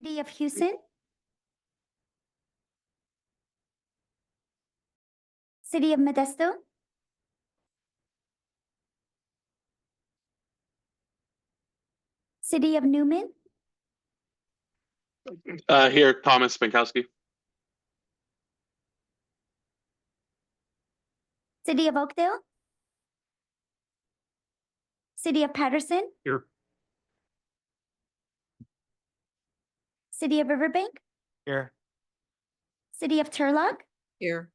City of Houston. City of Modesto. City of Newman. Here, Thomas Binkowski. City of Oakdale. City of Patterson. Here. City of Riverbank. Here. City of Turlock. Here.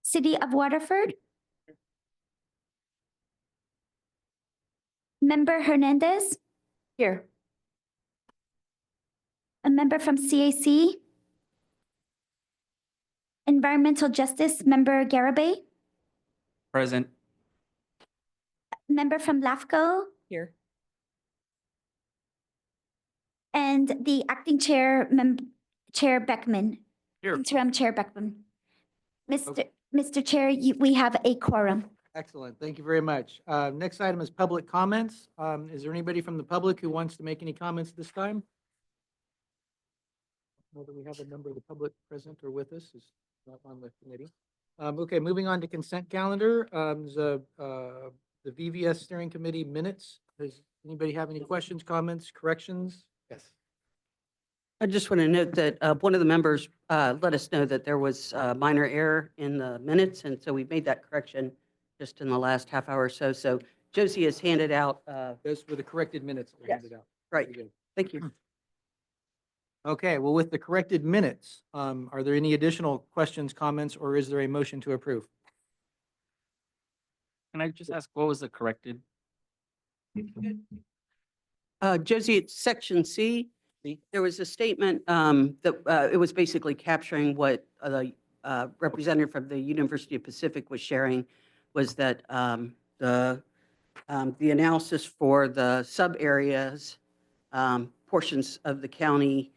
City of Waterford. Member Hernandez. Here. A member from CAC. Environmental Justice, Member Garibay. Present. Member from LAFCO. Here. And the acting chair, Chair Beckman. Here. Interim Chair Beckman. Mr. Chair, we have a quorum. Excellent. Thank you very much. Next item is public comments. Is there anybody from the public who wants to make any comments this time? Whether we have a member of the public present or with us is not on the committee. Okay, moving on to consent calendar. The VVS Steering Committee minutes. Does anybody have any questions, comments, corrections? Yes. I just want to note that one of the members let us know that there was a minor error in the minutes, and so we made that correction just in the last half hour or so. So Josie has handed out. Those were the corrected minutes that were Yes. handed out. Right. Very good. Thank you. Okay, well, with the corrected minutes, are there any additional questions, comments, or is there a motion to approve? Can I just ask, what was the corrected? Josie, it's section C. There was a statement that it was basically capturing what the representative from the University of Pacific was sharing, was that the analysis for the sub areas, portions of the county,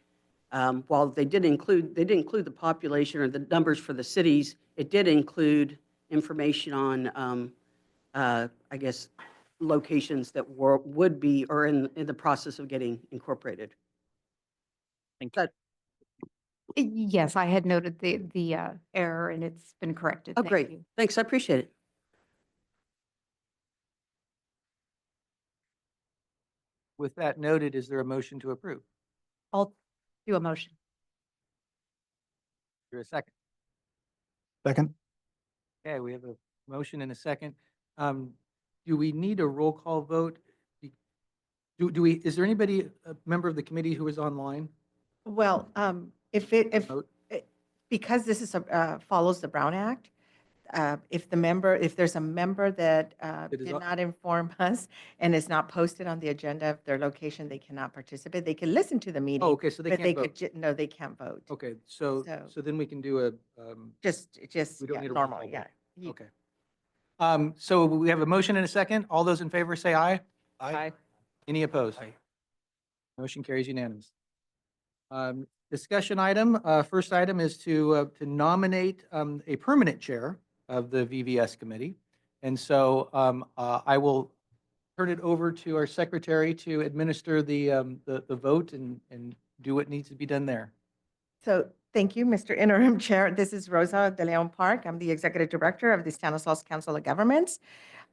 while they didn't include the population or the numbers for the cities, it did include information on, I guess, locations that would be or in the process of getting incorporated. Thank you. Yes, I had noted the error and it's been corrected. Oh, Thank great. you. Thanks. I appreciate it. With that noted, is there a motion to approve? I'll do a motion. Is there a second? Second. Okay, we have a motion and a second. Do we need a roll call vote? Is there anybody, a member of the committee who is online? Well, Vote? because this is follows the Brown Act, if there's a member that It is did not- not inform us and is not posted on the agenda of their location, they cannot participate. They can listen to the meeting. Oh, okay, so they but can't vote. No, they can't vote. Okay, so So- then we can do a, Just We don't yeah, need a roll normal, call yeah. vote. Okay. So we have a motion and a second. All those in favor say aye. Aye. Any opposed? Aye. Motion carries unanimous. Discussion item, first item is to nominate a permanent chair of the VVS committee. And so I will turn it over to our secretary to administer the vote and do what needs to be done there. So thank you, Mr. Interim Chair. This is Rosa de Leon Park. I'm the Executive Director of the Stanislaus Council of Governments.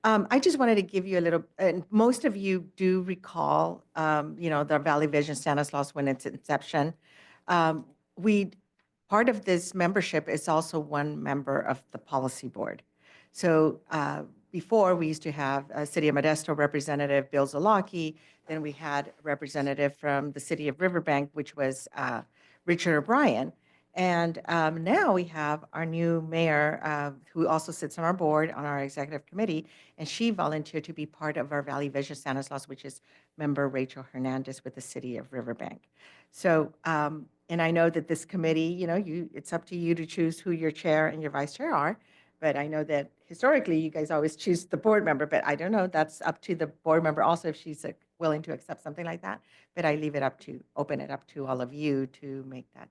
I just wanted to give you a little, and most of you do recall, the Valley Vision Stanislaus when its inception. Part of this membership is also one member of the policy board. So before, we used to have a City of Modesto representative, Bill Zalaki. Then we had a representative from the City of Riverbank, which was Richard O'Brien. And now we have our new mayor, who also sits on our board, on our executive committee, and she volunteered to be part of our Valley Vision Stanislaus, which is member Rachel Hernandez with the City of Riverbank. So, and I know that this committee, it's up to you to choose who your chair and your vice chair are. But I know that historically, you guys always choose the board member, but I don't know, that's up to the board member also if she's willing to accept something like that. But I open it up to all of you to make that.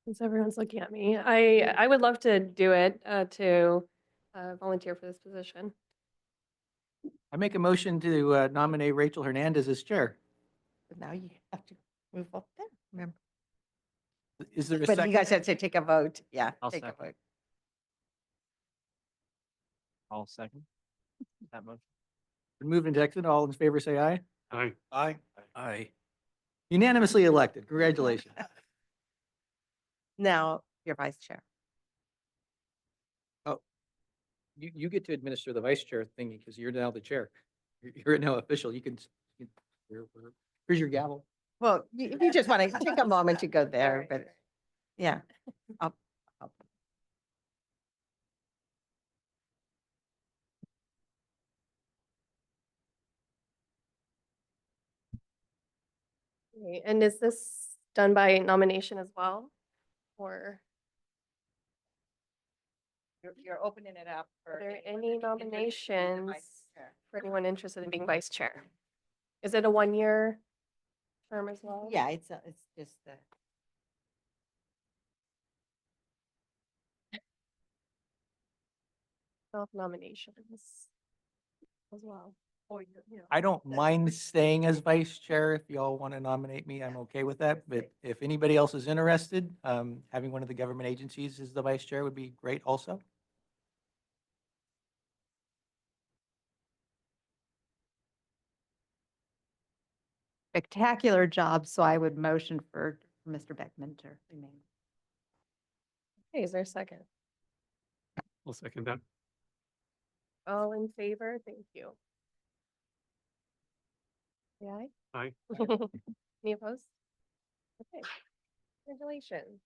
Since everyone's looking at me, I would love to do it, to volunteer for this position. I make a motion to nominate Rachel Hernandez as chair. But now you have to move up there, remember? Is there a But you second? guys have to take a vote. Yeah, I'll take a second. vote. I'll second that motion. Been moved and seconded. All in favor, say aye. Aye. Aye. Aye. Unanimously elected. Congratulations. Now, your vice chair. You get to administer the vice chair thing because you're now the chair. You're now official. You can, here's your gavel. Well, if you just want to take a moment to go there, but yeah. I'll- Okay, and is this done by nomination as well? Or You're opening it up for. are there anyone any that is interested in being the vice nominations chair. for anyone interested in being vice chair? Is it a 1-year term as well? Yeah, it's just the. Self-nominations as well. I don't mind staying as vice chair. If y'all want to nominate me, I'm okay with that. But if anybody else is interested, having one of the government agencies as the vice chair would be great also. Spectacular job, so I would motion for Mr. Beckman to remain. Okay, is there a second? I'll second that. All in favor? Thank you. Yeah. Aye. Any opposed? Okay, congratulations.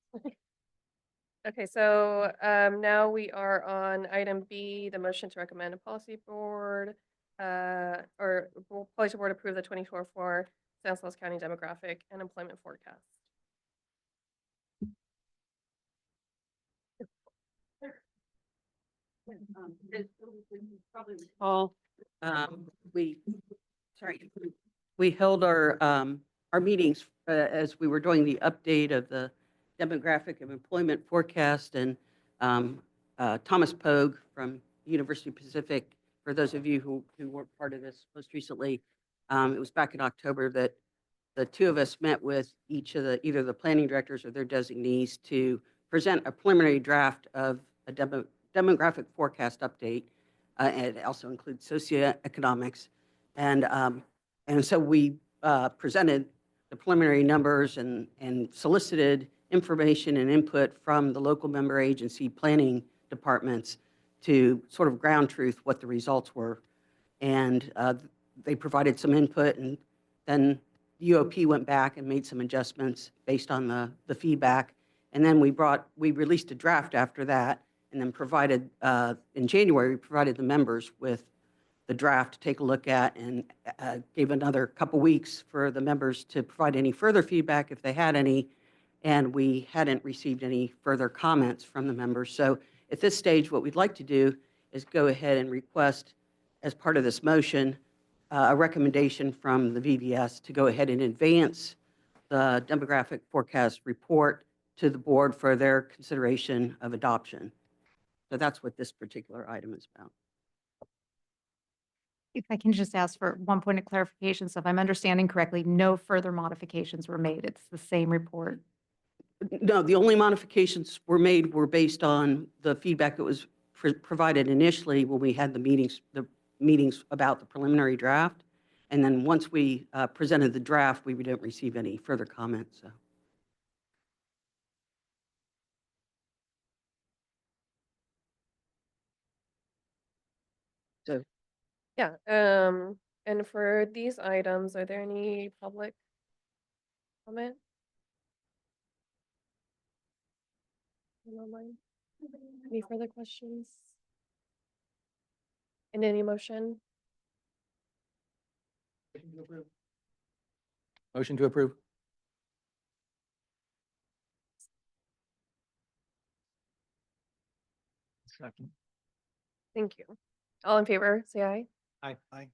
Okay, so now we are on item B, the motion to recommend a policy board, policy board approve the 2024 Stanislaus County demographic and employment forecast. Paul, we held our meetings as we were doing the update of the demographic and employment forecast, and Thomas Pogue from University Pacific, for those of you who weren't part of this most recently, it was back in October that the two of us met with each of either the planning directors or their designees to present a preliminary draft of a demographic forecast update. And it also includes socioeconomics. And so we presented the preliminary numbers and solicited information and input from the local member agency planning departments to sort of ground truth what the results were. And they provided some input, and then UOP went back and made some adjustments based on the feedback. And then we released a draft after that, and then provided, in January, we provided the members with the draft to take a look at, and gave another couple weeks for the members to provide any further feedback if they had any. And we hadn't received any further comments from the members. So at this stage, what we'd like to do is go ahead and request, as part of this motion, a recommendation from the VVS to go ahead and advance the demographic forecast report to the board for their consideration of adoption. So that's what this particular item is about. If I can just ask for one point of clarification, so if I'm understanding correctly, no further modifications were made. It's the same report. No, the only modifications were based on the feedback that was provided initially when we had the meetings about the preliminary draft. And then once we presented the draft, we didn't receive any further comments. So. Yeah, and for these items, are there any public comment? Online? Any further questions? And any motion? Motion to approve. Second. Thank you. All in favor, say aye. Aye. Aye.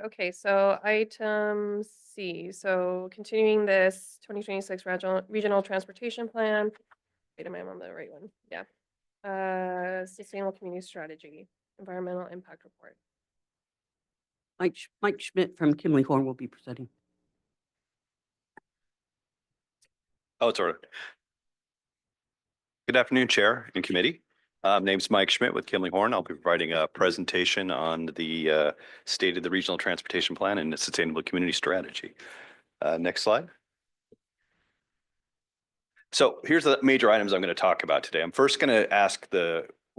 Okay, so item C, so continuing this 2026 regional transportation plan. Wait, am I on the right one? Yeah. Sustainable Community Strategy, Environmental Impact Report. Mike Schmidt from Kimley Horn will be presenting. Oh, it's ordered. Good afternoon, Chair and Committee. Name's Mike Schmidt with Kimley Horn. I'll be providing a presentation on the state of the Regional Transportation Plan and the Sustainable Community Strategy. Next slide. So here's the major items I'm going to talk about today. I'm first going to ask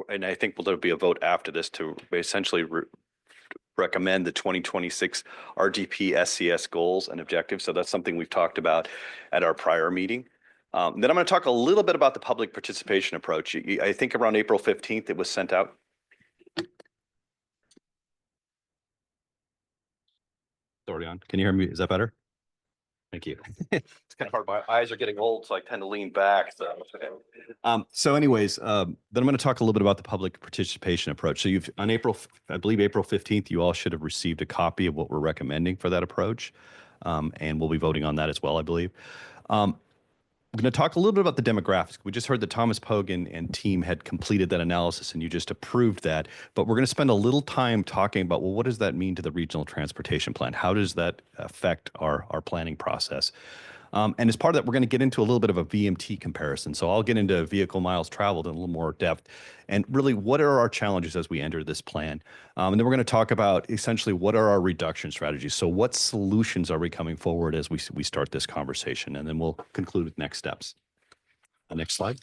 and I think there'll be a vote after this to essentially recommend the 2026 RDP SCS goals and objectives. So that's something we've talked about at our prior meeting. Then I'm going to talk a little bit about the public participation approach. I think around April 15th, it was sent out. It's already on. Can you hear me? Is that better? Thank you. It's kind of hard. My eyes are getting old, so I tend to lean back. So anyways, then I'm going to talk a little bit about the public participation approach. So on I believe April 15th, you all should have received a copy of what we're recommending for that approach. And we'll be voting on that as well, I believe. We're going to talk a little bit about the demographics. We just heard that Thomas Pogan and team had completed that analysis and you just approved that. But we're going to spend a little time talking about, well, what does that mean to the regional transportation plan? How does that affect our planning process? And as part of that, we're going to get into a little bit of a VMT comparison. So I'll get into vehicle miles traveled in a little more depth. And really, what are our challenges as we enter this plan? And then we're going to talk about essentially what are our reduction strategies. So what solutions are we coming forward as we start this conversation? And then we'll conclude with next steps. Next slide.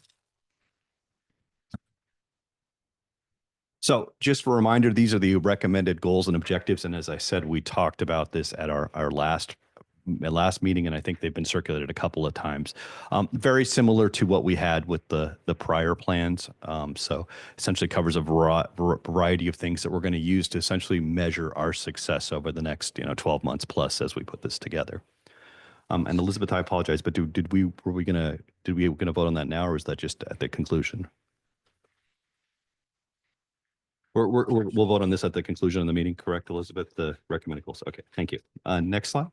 So just for a reminder, these are the recommended goals and objectives. And as I said, we talked about this at our last meeting, and I think they've been circulated a couple of times. Very similar to what we had with the prior plans. So essentially covers a variety of things that we're going to use to essentially measure our success over the next 12 months plus as we put this together. And Elizabeth, I apologize, but were we going to vote on that now, or is that just at the conclusion? We'll vote on this at the conclusion of the meeting, correct, Elizabeth? The recommended goals. Okay, thank you. Next slide.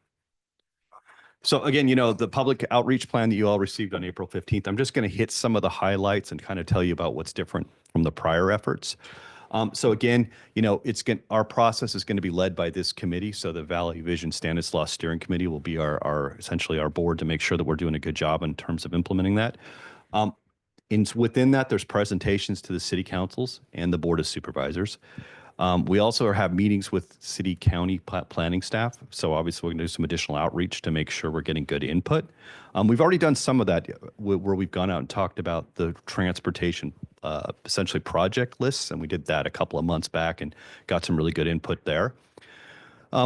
So again, the public outreach plan that you all received on April 15th, I'm just going to hit some of the highlights and kind of tell you about what's different from the prior efforts. So again, our process is going to be led by this committee. So the Valley Vision Stanislaus Steering Committee will be essentially our board to make sure that we're doing a good job in terms of implementing that. Within that, there's presentations to the city councils and the board of supervisors. We also have meetings with city county planning staff. So obviously we're going to do some additional outreach to make sure we're getting good input. We've already done some of that where we've gone out and talked about the transportation, essentially project lists. And we did that a couple of months back and got some really good input there.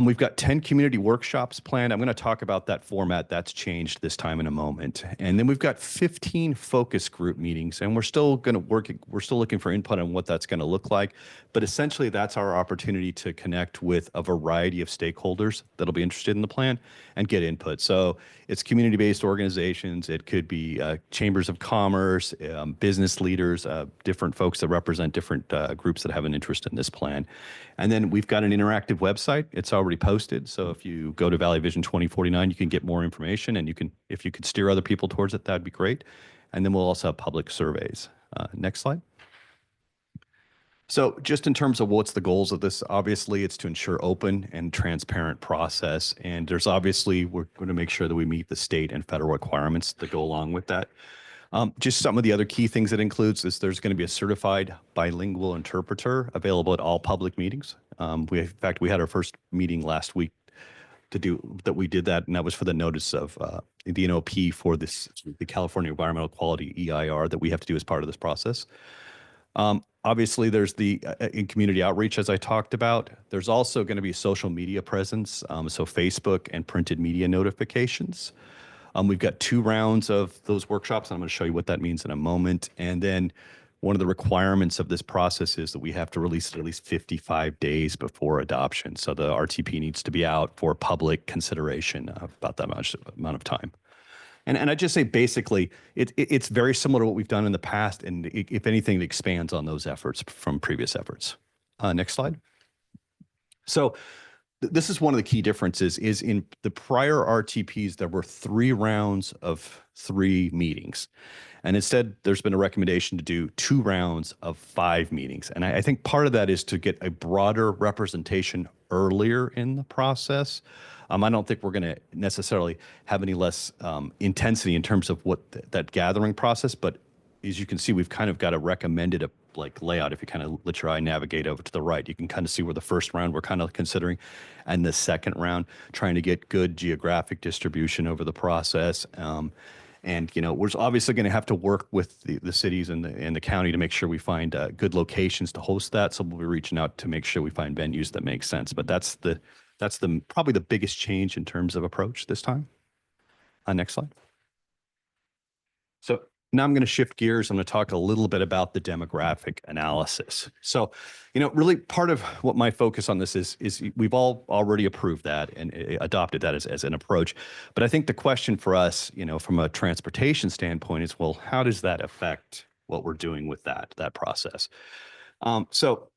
We've got 10 community workshops planned. I'm going to talk about that format. That's changed this time in a moment. And then we've got 15 focus group meetings, and we're still looking for input on what that's going to look like. But essentially, that's our opportunity to connect with a variety of stakeholders that'll be interested in the plan and get input. So it's community-based organizations. It could be chambers of commerce, business leaders, different folks that represent different groups that have an interest in this plan. And then we've got an interactive website. It's already posted. So if you go to Valley Vision 2049, you can get more information, and if you could steer other people towards it, that'd be great. And then we'll also have public surveys. Next slide. So just in terms of what's the goals of this, obviously it's to ensure open and transparent process. And we're going to make sure that we meet the state and federal requirements that go along with that. Just some of the other key things it includes is there's going to be a certified bilingual interpreter available at all public meetings. In fact, we had our first meeting last week we did that, and that was for the notice of the NOP for the California Environmental Quality EIR that we have to do as part of this process. Obviously, there's in community outreach, as I talked about. There's also going to be social media presence, so Facebook and printed media notifications. We've got 2 rounds of those workshops, and I'm going to show you what that means in a moment. And then one of the requirements of this process is that we have to release it at least 55 days before adoption. So the RTP needs to be out for public consideration about that amount of time. And I just say basically, it's very similar to what we've done in the past, and if anything, it expands on those efforts from previous efforts. Next slide. So this is one of the key differences is in the prior RTPs, there were 3 rounds of 3 meetings. And instead, there's been a recommendation to do 2 rounds of 5 meetings. And I think part of that is to get a broader representation earlier in the process. I don't think we're going to necessarily have any less intensity in terms of what that gathering process, but as you can see, we've kind of got a recommended layout. If you kind of let your eye navigate over to the right, you can kind of see where the first round we're kind of considering, and the second round trying to get good geographic distribution over the process. And we're obviously going to have to work with the cities and the county to make sure we find good locations to host that. So we'll be reaching out to make sure we find venues that make sense. But that's probably the biggest change in terms of approach this time. Next slide. So now I'm going to shift gears. I'm going to talk a little bit about the demographic analysis. So, really part of what my focus on this is we've all already approved that and adopted that as an approach. But I think the question for us, from a transportation standpoint is, well, how does that affect what we're doing with that process? So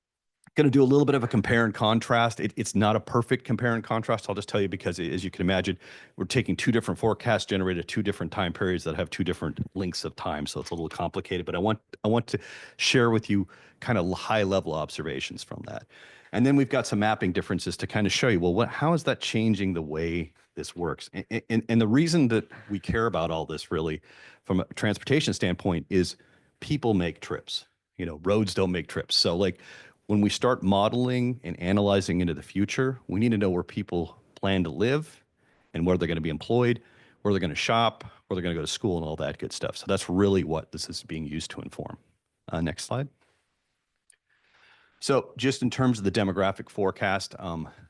going to do a little bit of a compare and contrast. It's not a perfect compare and contrast. I'll just tell you because, as you can imagine, we're taking 2 different forecasts generated at 2 different time periods that have 2 different lengths of time. So it's a little complicated, but I want to share with you kind of high level observations from that. And then we've got some mapping differences to kind of show you, well, how is that changing the way this works? And the reason that we care about all this really from a transportation standpoint is people make trips. Roads don't make trips. So when we start modeling and analyzing into the future, we need to know where people plan to live and where they're going to be employed, where they're going to shop, where they're going to go to school, and all that good stuff. So that's really what this is being used to inform. Next slide. So just in terms of the demographic forecast,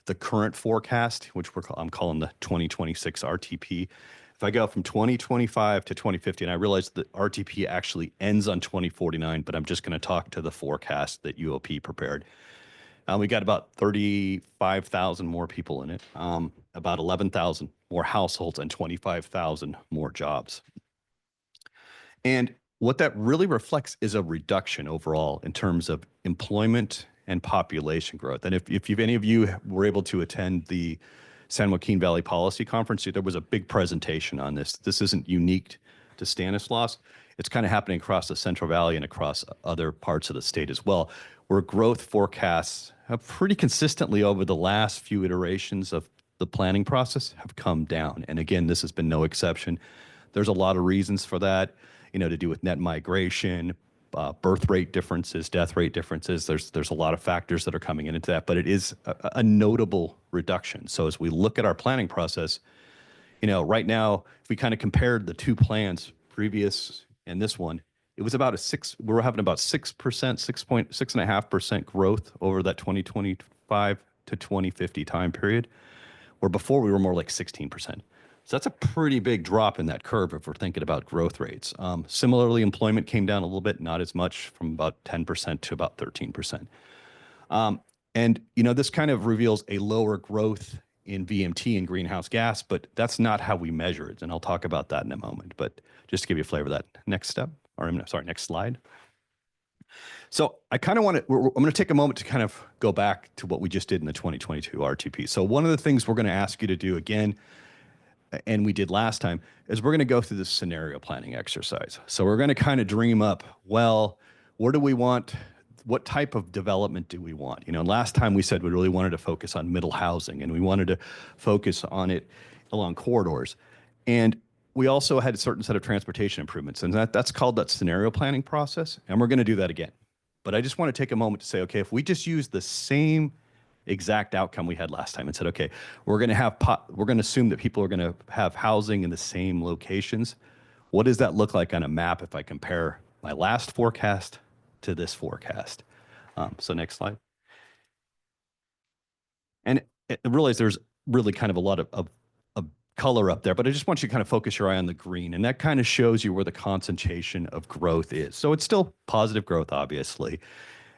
the current forecast, which I'm calling the 2026 RTP, if I go from 2025 to 2050, and I realize that RTP actually ends on 2049, but I'm just going to talk to the forecast that UOP prepared. We got about 35,000 more people in it, about 11,000 more households, and 25,000 more jobs. And what that really reflects is a reduction overall in terms of employment and population growth. And if any of you were able to attend the San Joaquin Valley Policy Conference, there was a big presentation on this. This isn't unique to Stanislaus. It's kind of happening across the Central Valley and across other parts of the state as well, where growth forecasts have pretty consistently over the last few iterations of the planning process have come down. And again, this has been no exception. There's a lot of reasons for that, to do with net migration, birth rate differences, death rate differences. There's a lot of factors that are coming into that, but it is a notable reduction. So as we look at our planning process, right now, if we kind of compared the 2 plans, previous and this one, it was about we're having about 6.5% growth over that 2025 to 2050 time period, where before we were more like 16%. So that's a pretty big drop in that curve if we're thinking about growth rates. Similarly, employment came down a little bit, not as much, from about 10% to about 13%. And this kind of reveals a lower growth in VMT and greenhouse gas, but that's not how we measure it. And I'll talk about that in a moment, but just to give you a flavor of that. Next slide. So I kind of I'm going to take a moment to kind of go back to what we just did in the 2022 RTP. So one of the things we're going to ask you to do again, and we did last time, is we're going to go through this scenario planning exercise. So we're going to kind of dream up, well, where do we want, what type of development do we want? Last time we said we really wanted to focus on middle housing, and we wanted to focus on it along corridors. And we also had a certain set of transportation improvements, and that's called that scenario planning process. And we're going to do that again. But I just want to take a moment to say, okay, if we just use the same exact outcome we had last time and said, okay, we're going to assume that people are going to have housing in the same locations. What does that look like on a map if I compare my last forecast to this forecast? So next slide. And I realize there's really kind of a lot of color up there, but I just want you to kind of focus your eye on the green, and that kind of shows you where the concentration of growth is. So it's still positive growth, obviously.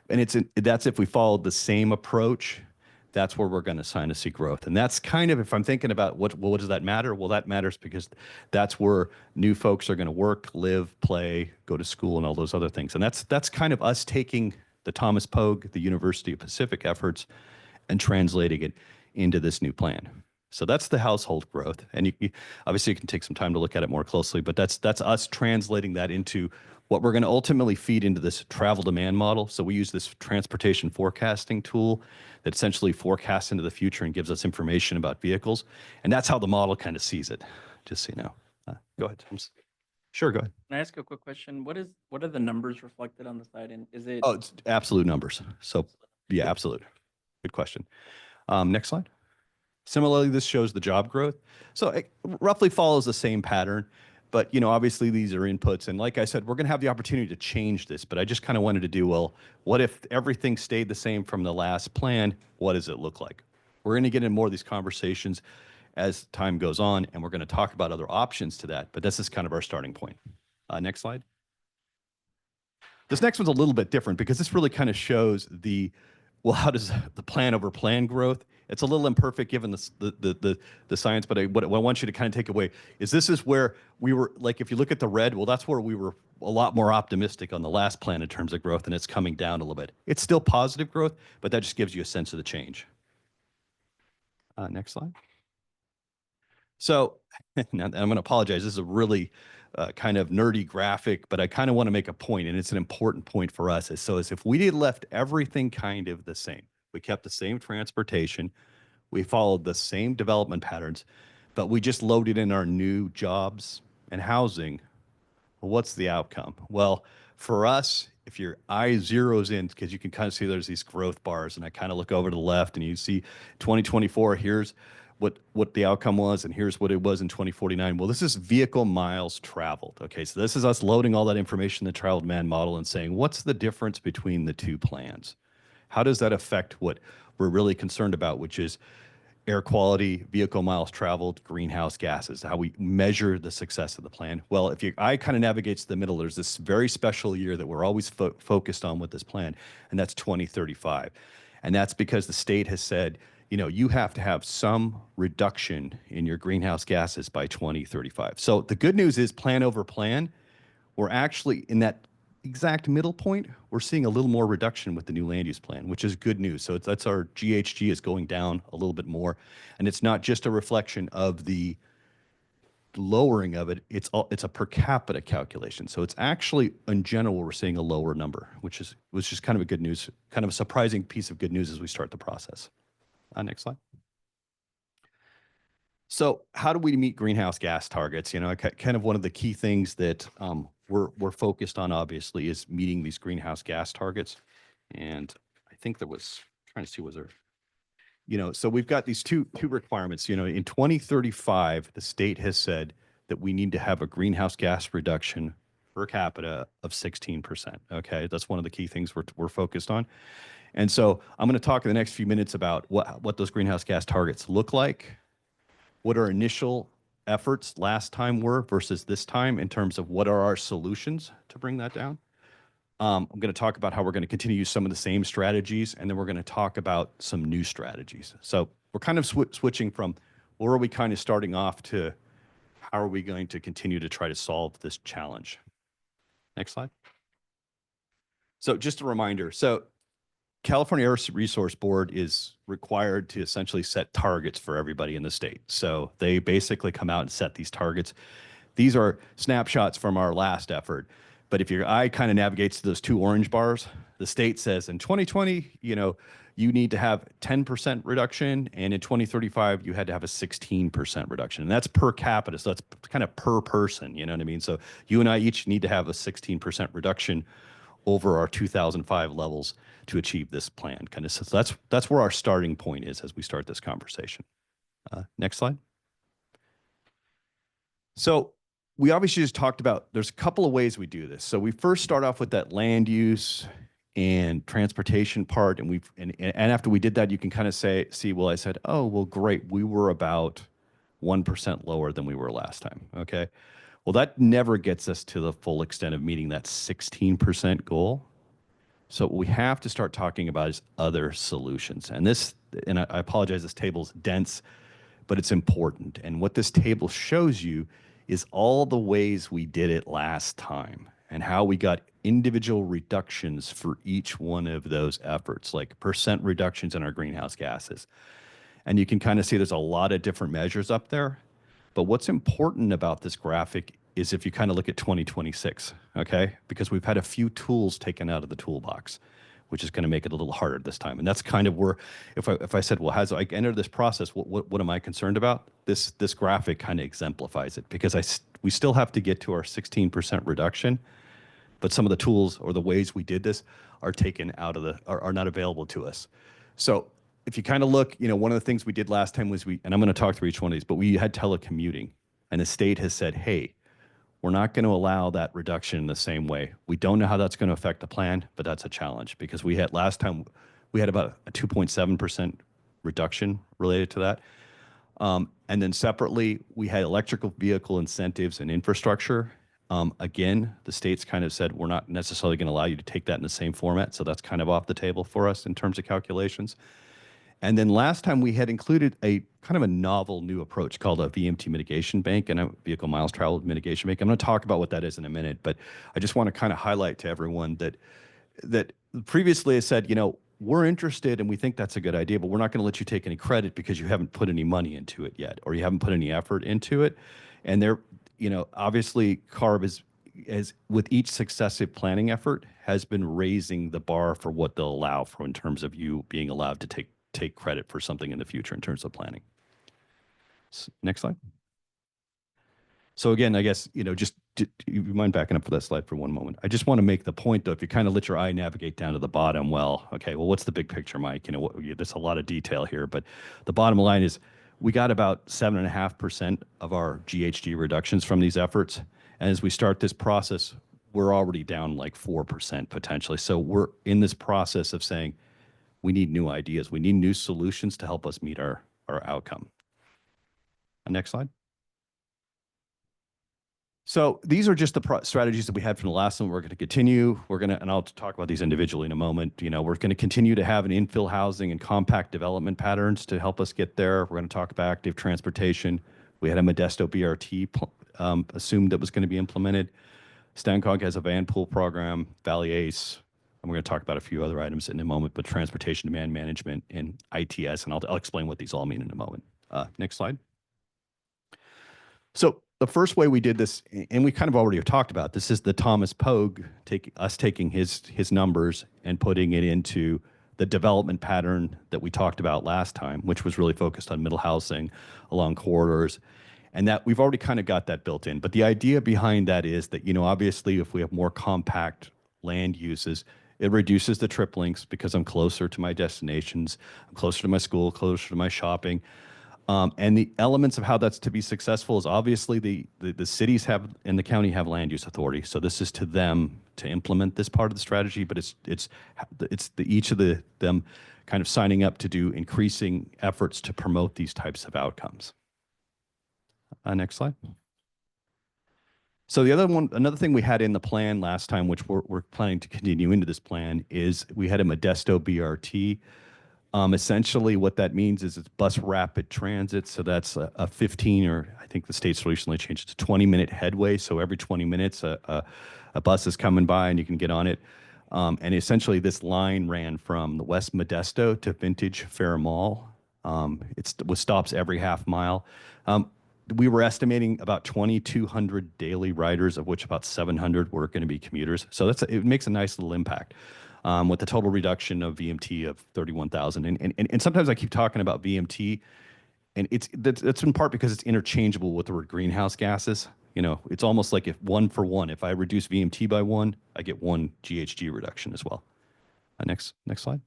And that's if we followed the same approach, that's where we're going to sign to see growth. And that's kind of, if I'm thinking about what does that matter? Well, that matters because that's where new folks are going to work, live, play, go to school, and all those other things. And that's kind of us taking the Thomas Pogue, the University of Pacific efforts, and translating it into this new plan. So that's the household growth. And obviously you can take some time to look at it more closely, but that's us translating that into what we're going to ultimately feed into this travel demand model. So we use this transportation forecasting tool that essentially forecasts into the future and gives us information about vehicles. And that's how the model kind of sees it, just so you know. Go ahead, Tom. Sure, go ahead. Can I ask a quick question? What are the numbers reflected on the side, and is it? Oh, it's absolute numbers. So yeah, absolute. Good question. Next slide. Similarly, this shows the job growth. So it roughly follows the same pattern, but obviously these are inputs. And like I said, we're going to have the opportunity to change this, but I just kind of wanted to do, well, what if everything stayed the same from the last plan? What does it look like? We're going to get in more of these conversations as time goes on, and we're going to talk about other options to that, but this is kind of our starting point. Next slide. This next one's a little bit different because this really kind of shows how does the plan over plan growth? It's a little imperfect given the science, but what I want you to kind of take away is this is where we were, like, if you look at the red, well, that's where we were a lot more optimistic on the last plan in terms of growth, and it's coming down a little bit. It's still positive growth, but that just gives you a sense of the change. Next slide. So now I'm going to apologize. This is a really kind of nerdy graphic, but I kind of want to make a point, and it's an important point for us. As if we had left everything kind of the same, we kept the same transportation, we followed the same development patterns, but we just loaded in our new jobs and housing, well, what's the outcome? Well, for us, if your eye zeroes in, because you can kind of see there's these growth bars, and I kind of look over to the left and you see 2024, here's what the outcome was, and here's what it was in 2049. Well, this is vehicle miles traveled. Okay, so this is us loading all that information in the travel demand model and saying, what's the difference between the two plans? How does that affect what we're really concerned about, which is air quality, vehicle miles traveled, greenhouse gases, how we measure the success of the plan? Well, if your eye kind of navigates to the middle, there's this very special year that we're always focused on with this plan, and that's 2035. And that's because the state has said, you have to have some reduction in your greenhouse gases by 2035. So the good news is plan over plan, we're actually in that exact middle point, we're seeing a little more reduction with the new land use plan, which is good news. So that's our GHG is going down a little bit more. And it's not just a reflection of the lowering of it, it's a per capita calculation. So it's actually, in general, we're seeing a lower number, which was just kind of a good news, kind of a surprising piece of good news as we start the process. Next slide. So how do we meet greenhouse gas targets? Kind of one of the key things that we're focused on, obviously, is meeting these greenhouse gas targets. And I think trying to see, was there, so we've got these two requirements. In 2035, the state has said that we need to have a greenhouse gas reduction per capita of 16%. Okay, that's one of the key things we're focused on. And so I'm going to talk in the next few minutes about what those greenhouse gas targets look like, what our initial efforts last time were versus this time in terms of what are our solutions to bring that down. I'm going to talk about how we're going to continue to use some of the same strategies, and then we're going to talk about some new strategies. So we're kind of switching from where are we kind of starting off to how are we going to continue to try to solve this challenge. Next slide. So just a reminder. So California Air Resource Board is required to essentially set targets for everybody in the state. So they basically come out and set these targets. These are snapshots from our last effort. But if your eye kind of navigates to those two orange bars, the state says in 2020, you need to have 10% reduction, and in 2035, you had to have a 16% reduction. And that's per capita, so that's kind of per person, you know what I mean? So you and I each need to have a 16% reduction over our 2005 levels to achieve this plan. Kind of, so that's where our starting point is as we start this conversation. Next slide. So we obviously just talked about, there's a couple of ways we do this. So we first start off with that land use and transportation part, and after we did that, you can kind of see, well, I said, oh, well, great, we were about 1% lower than we were last time. Okay. Well, that never gets us to the full extent of meeting that 16% goal. So what we have to start talking about is other solutions. And I apologize, this table is dense, but it's important. And what this table shows you is all the ways we did it last time and how we got individual reductions for each one of those efforts, like percent reductions in our greenhouse gases. And you can kind of see there's a lot of different measures up there. But what's important about this graphic is if you kind of look at 2026, okay? Because we've had a few tools taken out of the toolbox, which is going to make it a little harder this time. And that's kind of where, if I said, well, as I enter this process, what am I concerned about? This graphic kind of exemplifies it, because we still have to get to our 16% reduction, but some of the tools or the ways we did this are taken out of are not available to us. So if you kind of look, one of the things we did last time was and I'm going to talk through each one of these, but we had telecommuting, and the state has said, hey, we're not going to allow that reduction in the same way. We don't know how that's going to affect the plan, but that's a challenge, because last time we had about a 2.7% reduction related to that. And then separately, we had electrical vehicle incentives and infrastructure. Again, the state's kind of said, we're not necessarily going to allow you to take that in the same format. So that's kind of off the table for us in terms of calculations. And then last time we had included a kind of a novel new approach called a VMT mitigation bank and a vehicle miles traveled mitigation bank. I'm going to talk about what that is in a minute, but I just want to kind of highlight to everyone that previously I said, we're interested and we think that's a good idea, but we're not going to let you take any credit because you haven't put any money into it yet, or you haven't put any effort into it. And obviously CARB is with each successive planning effort has been raising the bar for what they'll allow for in terms of you being allowed to take credit for something in the future in terms of planning. Next slide. So again, I guess, just you mind backing up for that slide for one moment? I just want to make the point, though, if you kind of let your eye navigate down to the bottom, what's the big picture, Mike? There's a lot of detail here, but the bottom line is we got about 7.5% of our GHG reductions from these efforts. And as we start this process, we're already down like 4% potentially. So we're in this process of saying, we need new ideas. We need new solutions to help us meet our outcome. Next slide. So these are just the strategies that we had from the last one. We're going to continue. And I'll talk about these individually in a moment. We're going to continue to have an infill housing and compact development patterns to help us get there. We're going to talk about active transportation. We had a Modesto BRT assumed that was going to be implemented. Stancog has a van pool program, Valley Ace. And we're going to talk about a few other items in a moment, but transportation demand management and ITS, and I'll explain what these all mean in a moment. Next slide. So the first way we did this, and we kind of already have talked about, this is the Thomas Pogue, taking his numbers and putting it into the development pattern that we talked about last time, which was really focused on middle housing along corridors. And that we've already kind of got that built in. But the idea behind that is that, obviously, if we have more compact land uses, it reduces the trip links because I'm closer to my destinations, I'm closer to my school, closer to my shopping. And the elements of how that's to be successful is obviously the cities have and the county have land use authority. So this is to them to implement this part of the strategy, but it's each of them kind of signing up to do increasing efforts to promote these types of outcomes. Next slide. So another thing we had in the plan last time, which we're planning to continue into this plan, is we had a Modesto BRT. Essentially what that means is it's bus rapid transit. So that's a 15, or I think the state's recently changed it to 20-minute headway. So every 20 minutes, a bus is coming by and you can get on it. And essentially this line ran from the West Modesto to Vintage Fair Mall. It was stops every half mile. We were estimating about 2,200 daily riders, of which about 700 were going to be commuters. So it makes a nice little impact with the total reduction of VMT of 31,000. And sometimes I keep talking about VMT, and that's in part because it's interchangeable with the word greenhouse gases. It's almost like if one for one, if I reduce VMT by 1, I get 1 GHG reduction as well. Next slide.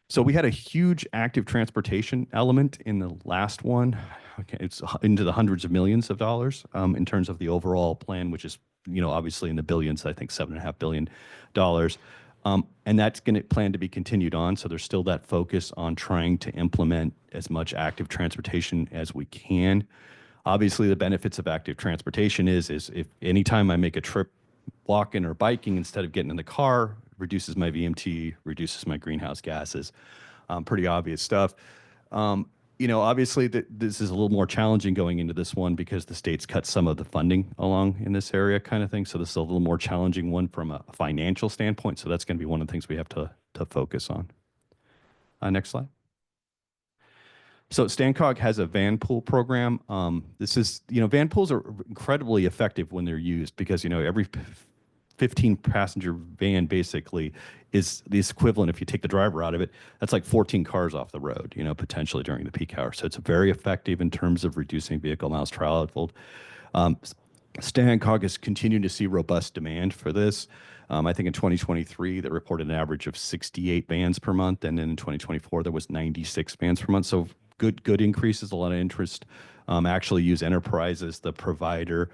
So we had a huge active transportation element in the last one. Okay, it's into the hundreds of millions of dollars in terms of the overall plan, which is, obviously in the billions, I think $7.5 billion. And that's going to plan to be continued on. So there's still that focus on trying to implement as much active transportation as we can. Obviously, the benefits of active transportation is if anytime I make a trip walking or biking instead of getting in the car, reduces my VMT, reduces my greenhouse gases. Pretty obvious stuff. Obviously this is a little more challenging going into this one because the state's cut some of the funding along in this area kind of thing. So this is a little more challenging one from a financial standpoint. So that's going to be one of the things we have to focus on. Next slide. So Stancog has a van pool program. This is, van pools are incredibly effective when they're used because, every 15 passenger van basically is the equivalent, if you take the driver out of it, that's like 14 cars off the road, potentially during the peak hour. So it's very effective in terms of reducing vehicle miles traveled. Stancog is continuing to see robust demand for this. I think in 2023, they reported an average of 68 vans per month. And then in 2024, there was 96 vans per month. So good increases, a lot of interest. Actually use Enterprise as the provider.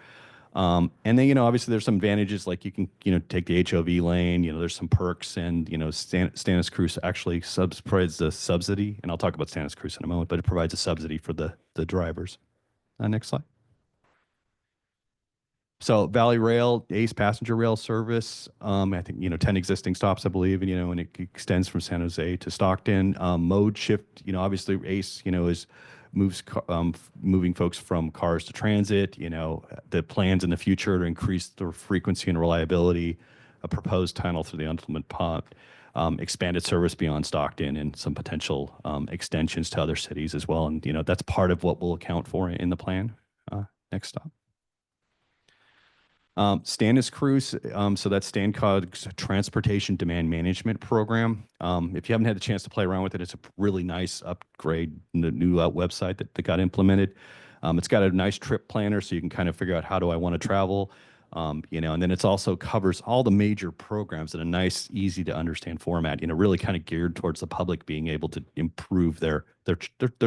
And then, obviously there's some advantages like you can, take the HOV lane, there's some perks and, Stannis Cruise actually provides a subsidy. And I'll talk about Stannis Cruise in a moment, but it provides a subsidy for the drivers. Next slide. So Valley Rail, ACE passenger rail service, I think, 10 existing stops, I believe, and it extends from San Jose to Stockton. Mode shift, obviously ACE, is moving folks from cars to transit, the plans in the future to increase the frequency and reliability, a proposed tunnel through the Unfilament Pond, expanded service beyond Stockton and some potential extensions to other cities as well. And, that's part of what we'll account for in the plan. Next stop. Stannis Cruise, so that's Stancog's transportation demand management program. If you haven't had a chance to play around with it, it's a really nice upgrade in the new website that got implemented. It's got a nice trip planner so you can kind of figure out how do I want to travel, and then it's also covers all the major programs in a nice, easy to understand format, really kind of geared towards the public being able to improve their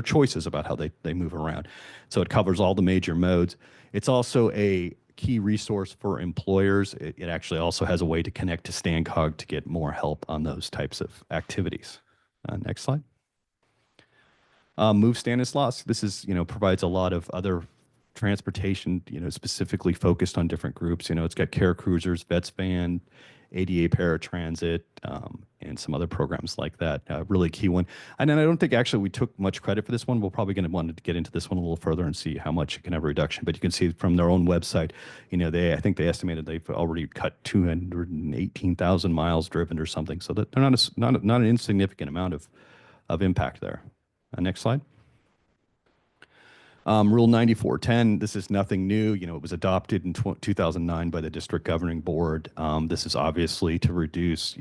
choices about how they move around. So it covers all the major modes. It's also a key resource for employers. It actually also has a way to connect to Stancog to get more help on those types of activities. Next slide. Move Stanislaus. This is, provides a lot of other transportation, specifically focused on different groups. It's got care cruisers, vets van, ADA paratransit, and some other programs like that. Really key one. And then I don't think actually we took much credit for this one. We're probably going to want to get into this one a little further and see how much it can have a reduction. But you can see from their own website, I think they estimated they've already cut 218,000 miles driven or something. So that they're not an insignificant amount of impact there. Next slide. Rule 9410, this is nothing new. It was adopted in 2009 by the district governing board. This is obviously to reduce,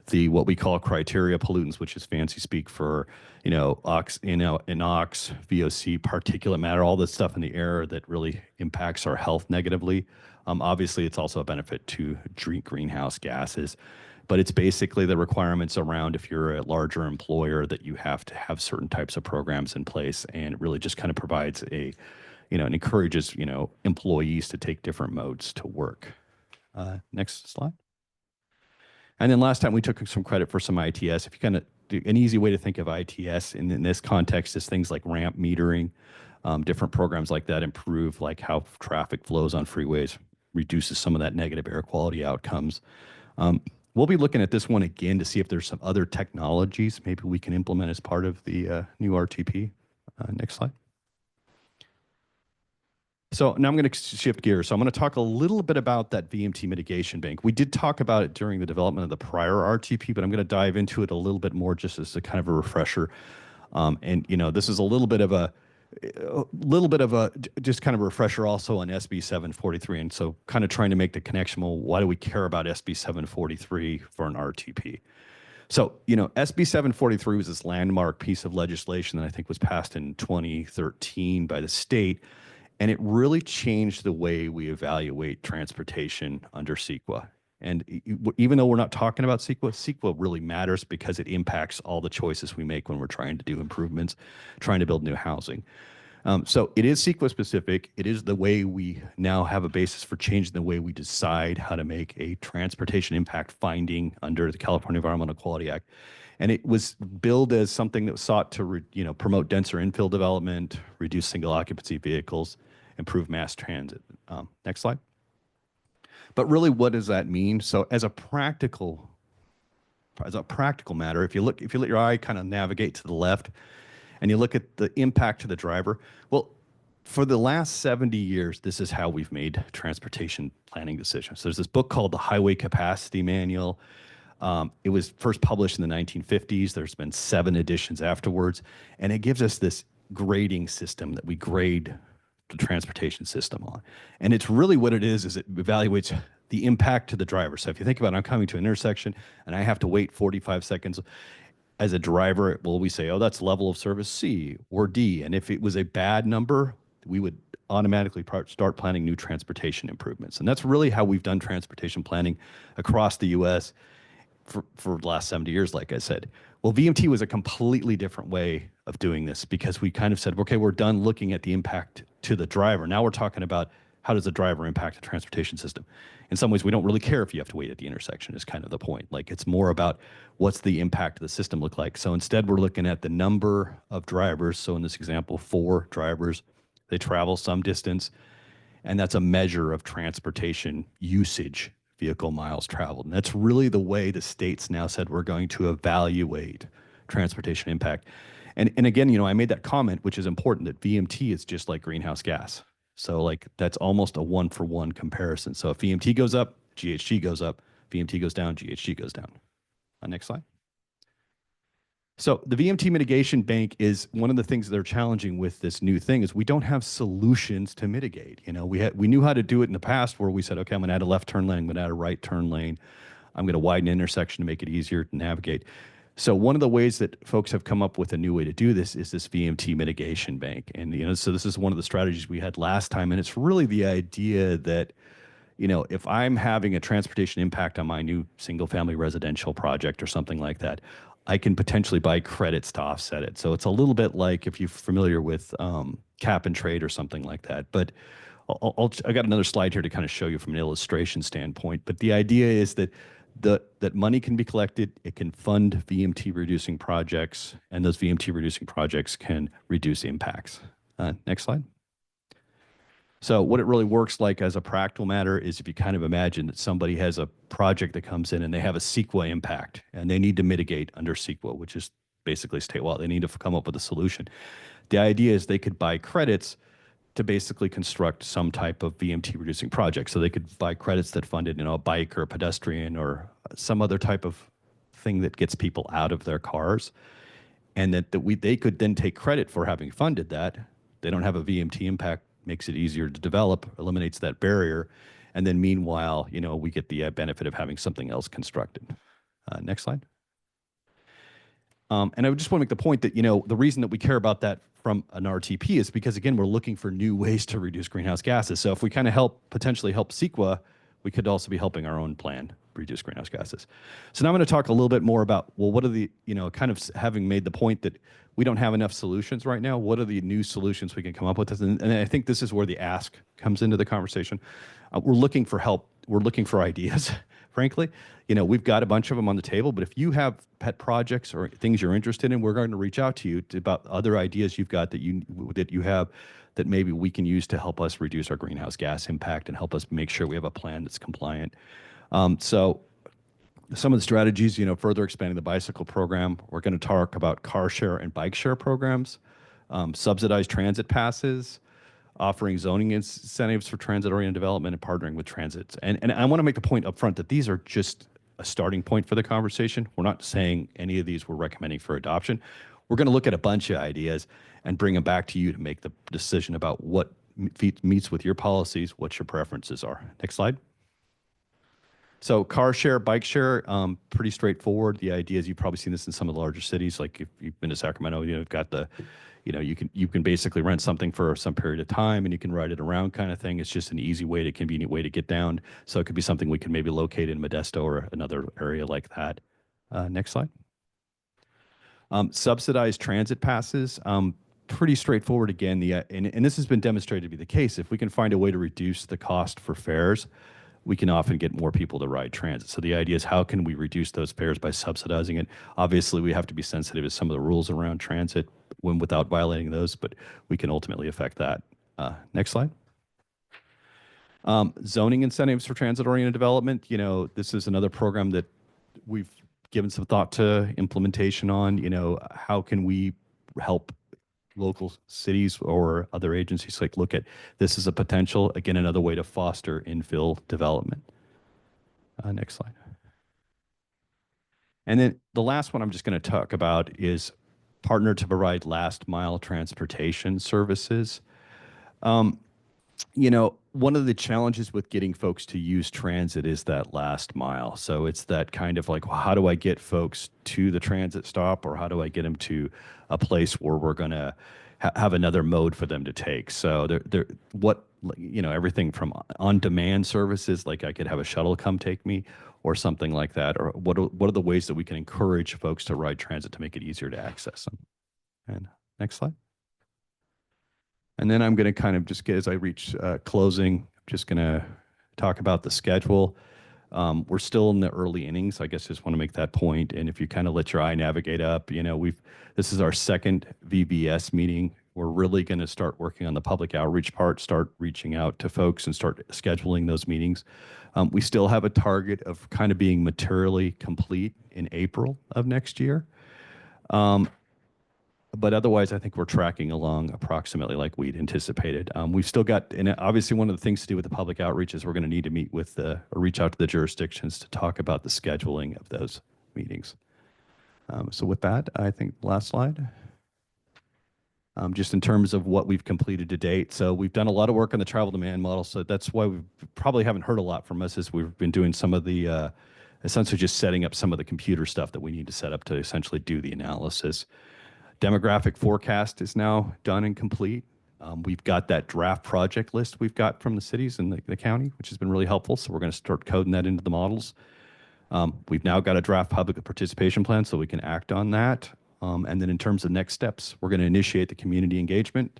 the what we call criteria pollutants, which is fancy speak for, NOx, VOC, particulate matter, all this stuff in the air that really impacts our health negatively. Obviously, it's also a benefit to greenhouse gases. But it's basically the requirements around if you're a larger employer that you have to have certain types of programs in place, and it really just kind of provides and encourages, employees to take different modes to work. Next slide. And then last time we took some credit for some ITS. If you kind of do an easy way to think of ITS in this context is things like ramp metering, different programs like that improve like how traffic flows on freeways, reduces some of that negative air quality outcomes. We'll be looking at this one again to see if there's some other technologies maybe we can implement as part of the new RTP. Next slide. So now I'm going to shift gears. So I'm going to talk a little bit about that VMT mitigation bank. We did talk about it during the development of the prior RTP, but I'm going to dive into it a little bit more just as a kind of a refresher. And this is a little bit of a just kind of a refresher also on SB 743. And so kind of trying to make the connection, well, why do we care about SB 743 for an RTP? So, SB 743 was this landmark piece of legislation that I think was passed in 2013 by the state. And it really changed the way we evaluate transportation under CEQA. And even though we're not talking about CEQA really matters because it impacts all the choices we make when we're trying to do improvements, trying to build new housing. So it is CEQA specific. It is the way we now have a basis for changing the way we decide how to make a transportation impact finding under the California Environmental Quality Act. And it was billed as something that sought to promote denser infill development, reduce single occupancy vehicles, improve mass transit. Next slide. But really, what does that mean? So as a practical matter, if you let your eye kind of navigate to the left and you look at the impact to the driver, well, for the last 70 years, this is how we've made transportation planning decisions. There's this book called the Highway Capacity Manual. It was first published in the 1950s. There's been 7 editions afterwards, and it gives us this grading system that we grade the transportation system on. And it's really what it is it evaluates the impact to the driver. So if you think about it, I'm coming to an intersection and I have to wait 45 seconds. As a driver, will we say, oh, that's level of service C or D? And if it was a bad number, we would automatically start planning new transportation improvements. And that's really how we've done transportation planning across the U.S. for the last 70 years, like I said. Well, VMT was a completely different way of doing this because we kind of said, okay, we're done looking at the impact to the driver. Now we're talking about how does the driver impact the transportation system? In some ways, we don't really care if you have to wait at the intersection is kind of the point. Like it's more about what's the impact of the system look like. So instead, we're looking at the number of drivers. So in this example, 4 drivers, they travel some distance, and that's a measure of transportation usage, vehicle miles traveled. And that's really the way the states now said we're going to evaluate transportation impact. And again, you know, I made that comment, which is important, that VMT is just like greenhouse gas. So like that's almost a 1-for-1 comparison. So if VMT goes up, GHG goes up. VMT goes down, GHG goes down. Next slide. So the VMT mitigation bank is one of the things that are challenging with this new thing is we don't have solutions to mitigate. You know, we knew how to do it in the past where we said, okay, I'm going to add a left turn lane, I'm going to add a right turn lane, I'm going to widen an intersection to make it easier to navigate. So one of the ways that folks have come up with a new way to do this is this VMT mitigation bank. And, you know, so this is one of the strategies we had last time. And it's really the idea that, you know, if I'm having a transportation impact on my new single family residential project or something like that, I can potentially buy credits to offset it. So it's a little bit like if you're familiar with cap and trade or something like that. But I got another slide here to kind of show you from an illustration standpoint. But the idea is that that money can be collected, it can fund VMT reducing projects, and those VMT reducing projects can reduce impacts. Next slide. So what it really works like as a practical matter is if you kind of imagine that somebody has a project that comes in and they have a CEQA impact and they need to mitigate under CEQA, which is basically state law. They need to come up with a solution. The idea is they could buy credits to basically construct some type of VMT reducing project. So they could buy credits that funded, you know, a bike or a pedestrian or some other type of thing that gets people out of their cars. And they could then take credit for having funded that. They don't have a VMT impact, makes it easier to develop, eliminates that barrier. And then meanwhile, you know, we get the benefit of having something else constructed. Next slide. And I just want to make the point that, you know, the reason that we care about that from an RTP is because, again, we're looking for new ways to reduce greenhouse gases. So if we kind of potentially help CEQA, we could also be helping our own plan reduce greenhouse gases. So now I'm going to talk a little bit more about, well, what are the, you know, kind of having made the point that we don't have enough solutions right now, what are the new solutions we can come up with? And I think this is where the ask comes into the conversation. We're looking for help. We're looking for ideas, frankly. You know, we've got a bunch of them on the table, but if you have pet projects or things you're interested in, we're going to reach out to you about other ideas you've got that you have that maybe we can use to help us reduce our greenhouse gas impact and help us make sure we have a plan that's compliant. So some of the strategies, you know, further expanding the bicycle program. We're going to talk about car share and bike share programs, subsidized transit passes, offering zoning incentives for transit-oriented development, and partnering with transits. And I want to make the point up front that these are just a starting point for the conversation. We're not saying any of these we're recommending for adoption. We're going to look at a bunch of ideas and bring them back to you to make the decision about what meets with your policies, what your preferences are. Next slide. So car share, bike share, pretty straightforward. The idea is you've probably seen this in some of the larger cities. Like if you've been to Sacramento, you know, you've got the, you know, you can basically rent something for some period of time and you can ride it around kind of thing. It's just an easy way, to convenient way to get down. So it could be something we can maybe locate in Modesto or another area like that. Next slide. Subsidized transit passes, pretty straightforward again. And this has been demonstrated to be the case. If we can find a way to reduce the cost for fares, we can often get more people to ride transit. So the idea is, how can we reduce those fares by subsidizing it? Obviously, we have to be sensitive to some of the rules around transit without violating those, but we can ultimately affect that. Next slide. Zoning incentives for transit-oriented development. You know, this is another program that we've given some thought to implementation on. You know, how can we help local cities or other agencies look at this as a potential, again, another way to foster infill development. Next slide. And then the last one I'm just going to talk about is partner to provide last mile transportation services. Um, one of the challenges with getting folks to use transit is that last mile. So it's that kind of like, well, how do I get folks to the transit stop, or how do I get them to a place where we're going to have another mode for them to take? So everything from on-demand services, like I could have a shuttle come take me or something like that, or what are the ways that we can encourage folks to ride transit to make it easier to access them? And next slide. And then I'm going to kind of just get, as I reach closing, I'm just going to talk about the schedule. We're still in the early innings. I guess just want to make that point. And if you kind of let your eye navigate up, this is our second VVS meeting. We're really going to start working on the public outreach part, start reaching out to folks and start scheduling those meetings. We still have a target of kind of being materially complete in April of next year. But otherwise, I think we're tracking along approximately like we'd anticipated. We've still got, and obviously one of the things to do with the public outreach is we're going to need to meet with or reach out to the jurisdictions to talk about the scheduling of those meetings. So with that, I think last slide. Just in terms of what we've completed to date. So we've done a lot of work on the travel demand model. So that's why we probably haven't heard a lot from us, is we've been doing some of the, essentially just setting up some of the computer stuff that we need to set up to essentially do the analysis. Demographic forecast is now done and complete. We've got that draft project list we've got from the cities and the county, which has been really helpful. So we're going to start coding that into the models. We've now got a draft public participation plan, so we can act on that. And then in terms of next steps, we're going to initiate the community engagement.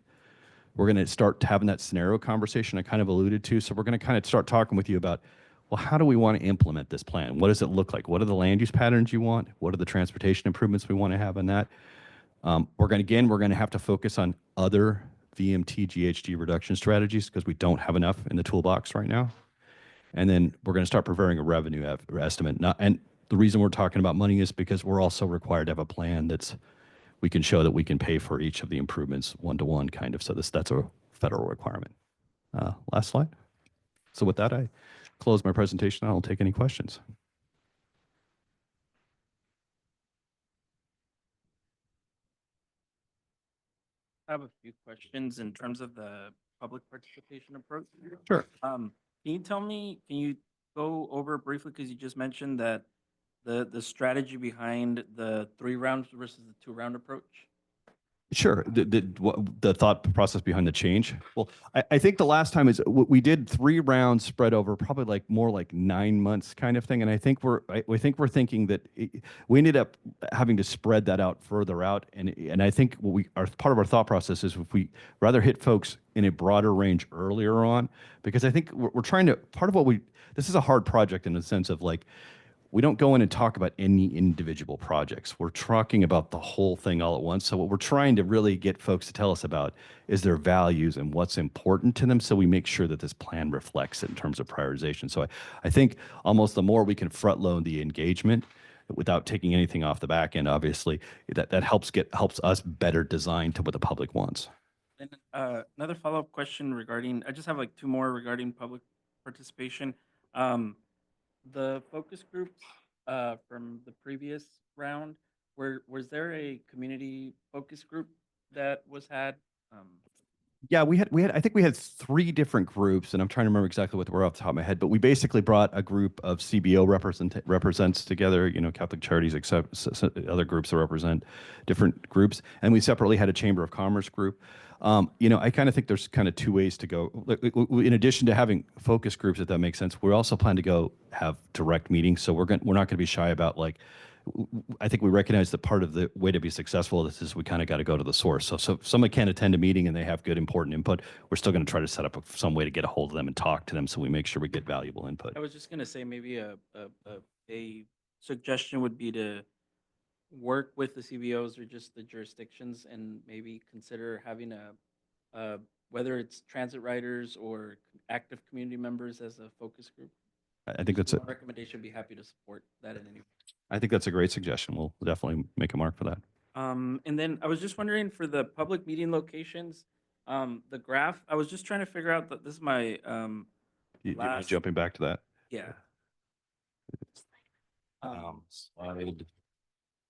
We're going to start having that scenario conversation I kind of alluded to. So we're going to kind of start talking with you about, well, how do we want to implement this plan? What does it look like? What are the land use patterns you want? What are the transportation improvements we want to have in that? We're going to have to focus on other VMT GHG reduction strategies because we don't have enough in the toolbox right now. And then we're going to start preparing a revenue estimate. And the reason we're talking about money is because we're also required to have a plan we can show that we can pay for each of the improvements one-to-one kind of. So that's a federal requirement. Last slide. So with that, I close my presentation. I'll take any questions. I have a few questions in terms of the public participation approach. Sure. Can you go over briefly, because you just mentioned that the strategy behind the 3 rounds versus the 2-round approach? Sure. The thought process behind the change. Well, I think the last time is we did 3 rounds spread over probably more like 9 months kind of thing. And I think we're thinking that we ended up having to spread that out further out. And I think part of our thought process is if we rather hit folks in a broader range earlier on, because I think we're trying to, this is a hard project in the sense of we don't go in and talk about any individual projects. We're talking about the whole thing all at once. So what we're trying to really get folks to tell us about is their values and what's important to them. So we make sure that this plan reflects it in terms of prioritization. So I think almost the more we can front load the engagement without taking anything off the back end, obviously, that helps us better design to what the public wants. And another follow-up question regarding, I just have 2 more regarding public participation. The focus groups from the previous round, was there a community focus group that was had? Yeah, I think we had 3 different groups, and I'm trying to remember exactly what they were off the top of my head, but we basically brought a group of CBO represents together, Catholic Charities, except other groups that represent different groups. And we separately had a Chamber of Commerce group. I kind of think there's kind of 2 ways to go. In addition to having focus groups, if that makes sense, we also plan to go have direct meetings. So we're not going to be shy about I think we recognize that part of the way to be successful at this is we kind of got to go to the source. So if somebody can't attend a meeting and they have good, important input, we're still going to try to set up some way to get a hold of them and talk to them so we make sure we get valuable input. I was just going to say maybe a suggestion would be to work with the CBOs or just the jurisdictions and maybe consider having whether it's transit riders or active community members as a focus group. I think that's a recommendation. Be happy to support that in any way. I think that's a great suggestion. We'll definitely make a mark for that. And then I was just wondering for the public meeting locations, the graph, I was just trying to figure out that this is my You mind jumping back to that? yeah. Slide,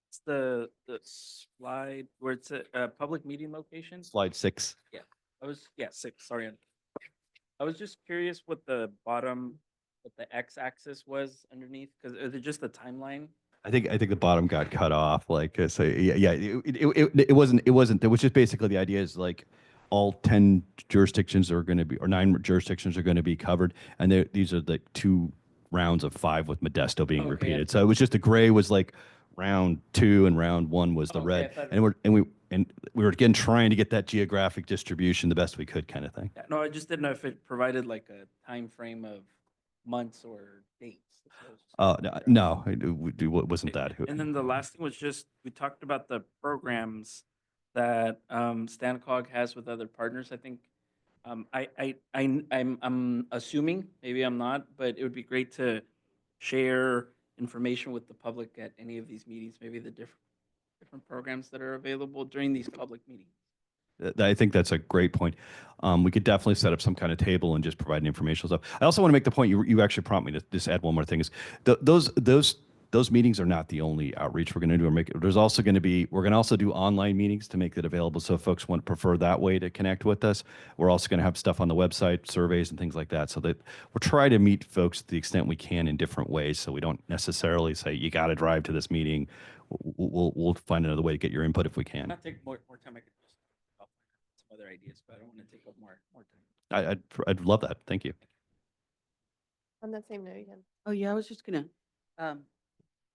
It's the slide where it's a public meeting location. slide 6. Yeah, 6, sorry. I was just curious what the bottom, what the x-axis was underneath, because is it just the timeline? I think the bottom got cut off. Like, so yeah, it wasn't, it was just basically the idea is like all 10 jurisdictions are going to be, or 9 jurisdictions are going to be covered. And these are the 2 rounds of 5 with Modesto being Okay, repeated. So it was just the gray was like round 2 and round 1 was the Okay, I red. thought- And we were again trying to get that geographic distribution the best we could kind of thing. Yeah, no, I just didn't know if it provided like a time frame of months or dates. That's what I was just trying to figure out. No, it wasn't that. And then the last thing was just, we talked about the programs that StanCog has with other partners. I think I'm assuming, maybe I'm not, but it would be great to share information with the public at any of these meetings, maybe the different programs that are available during these public meetings. I think that's a great point. We could definitely set up some kind of table and just provide informational stuff. I also want to make the point, you actually prompt me to just add one more thing, is those meetings are not the only outreach we're going to do. There's also going to be, we're going to also do online meetings to make that available. So if folks want to prefer that way to connect with us, we're also going to have stuff on the website, surveys and things like that. So that we're trying to meet folks to the extent we can in different ways. So we don't necessarily say, you got to drive to this meeting. We'll find another way to get your input if we can. Not take more time, I could just help some other ideas, but I don't want to take up more time. I'd love that. Thank you. On that same note, again. Oh, yeah, I was just gonna,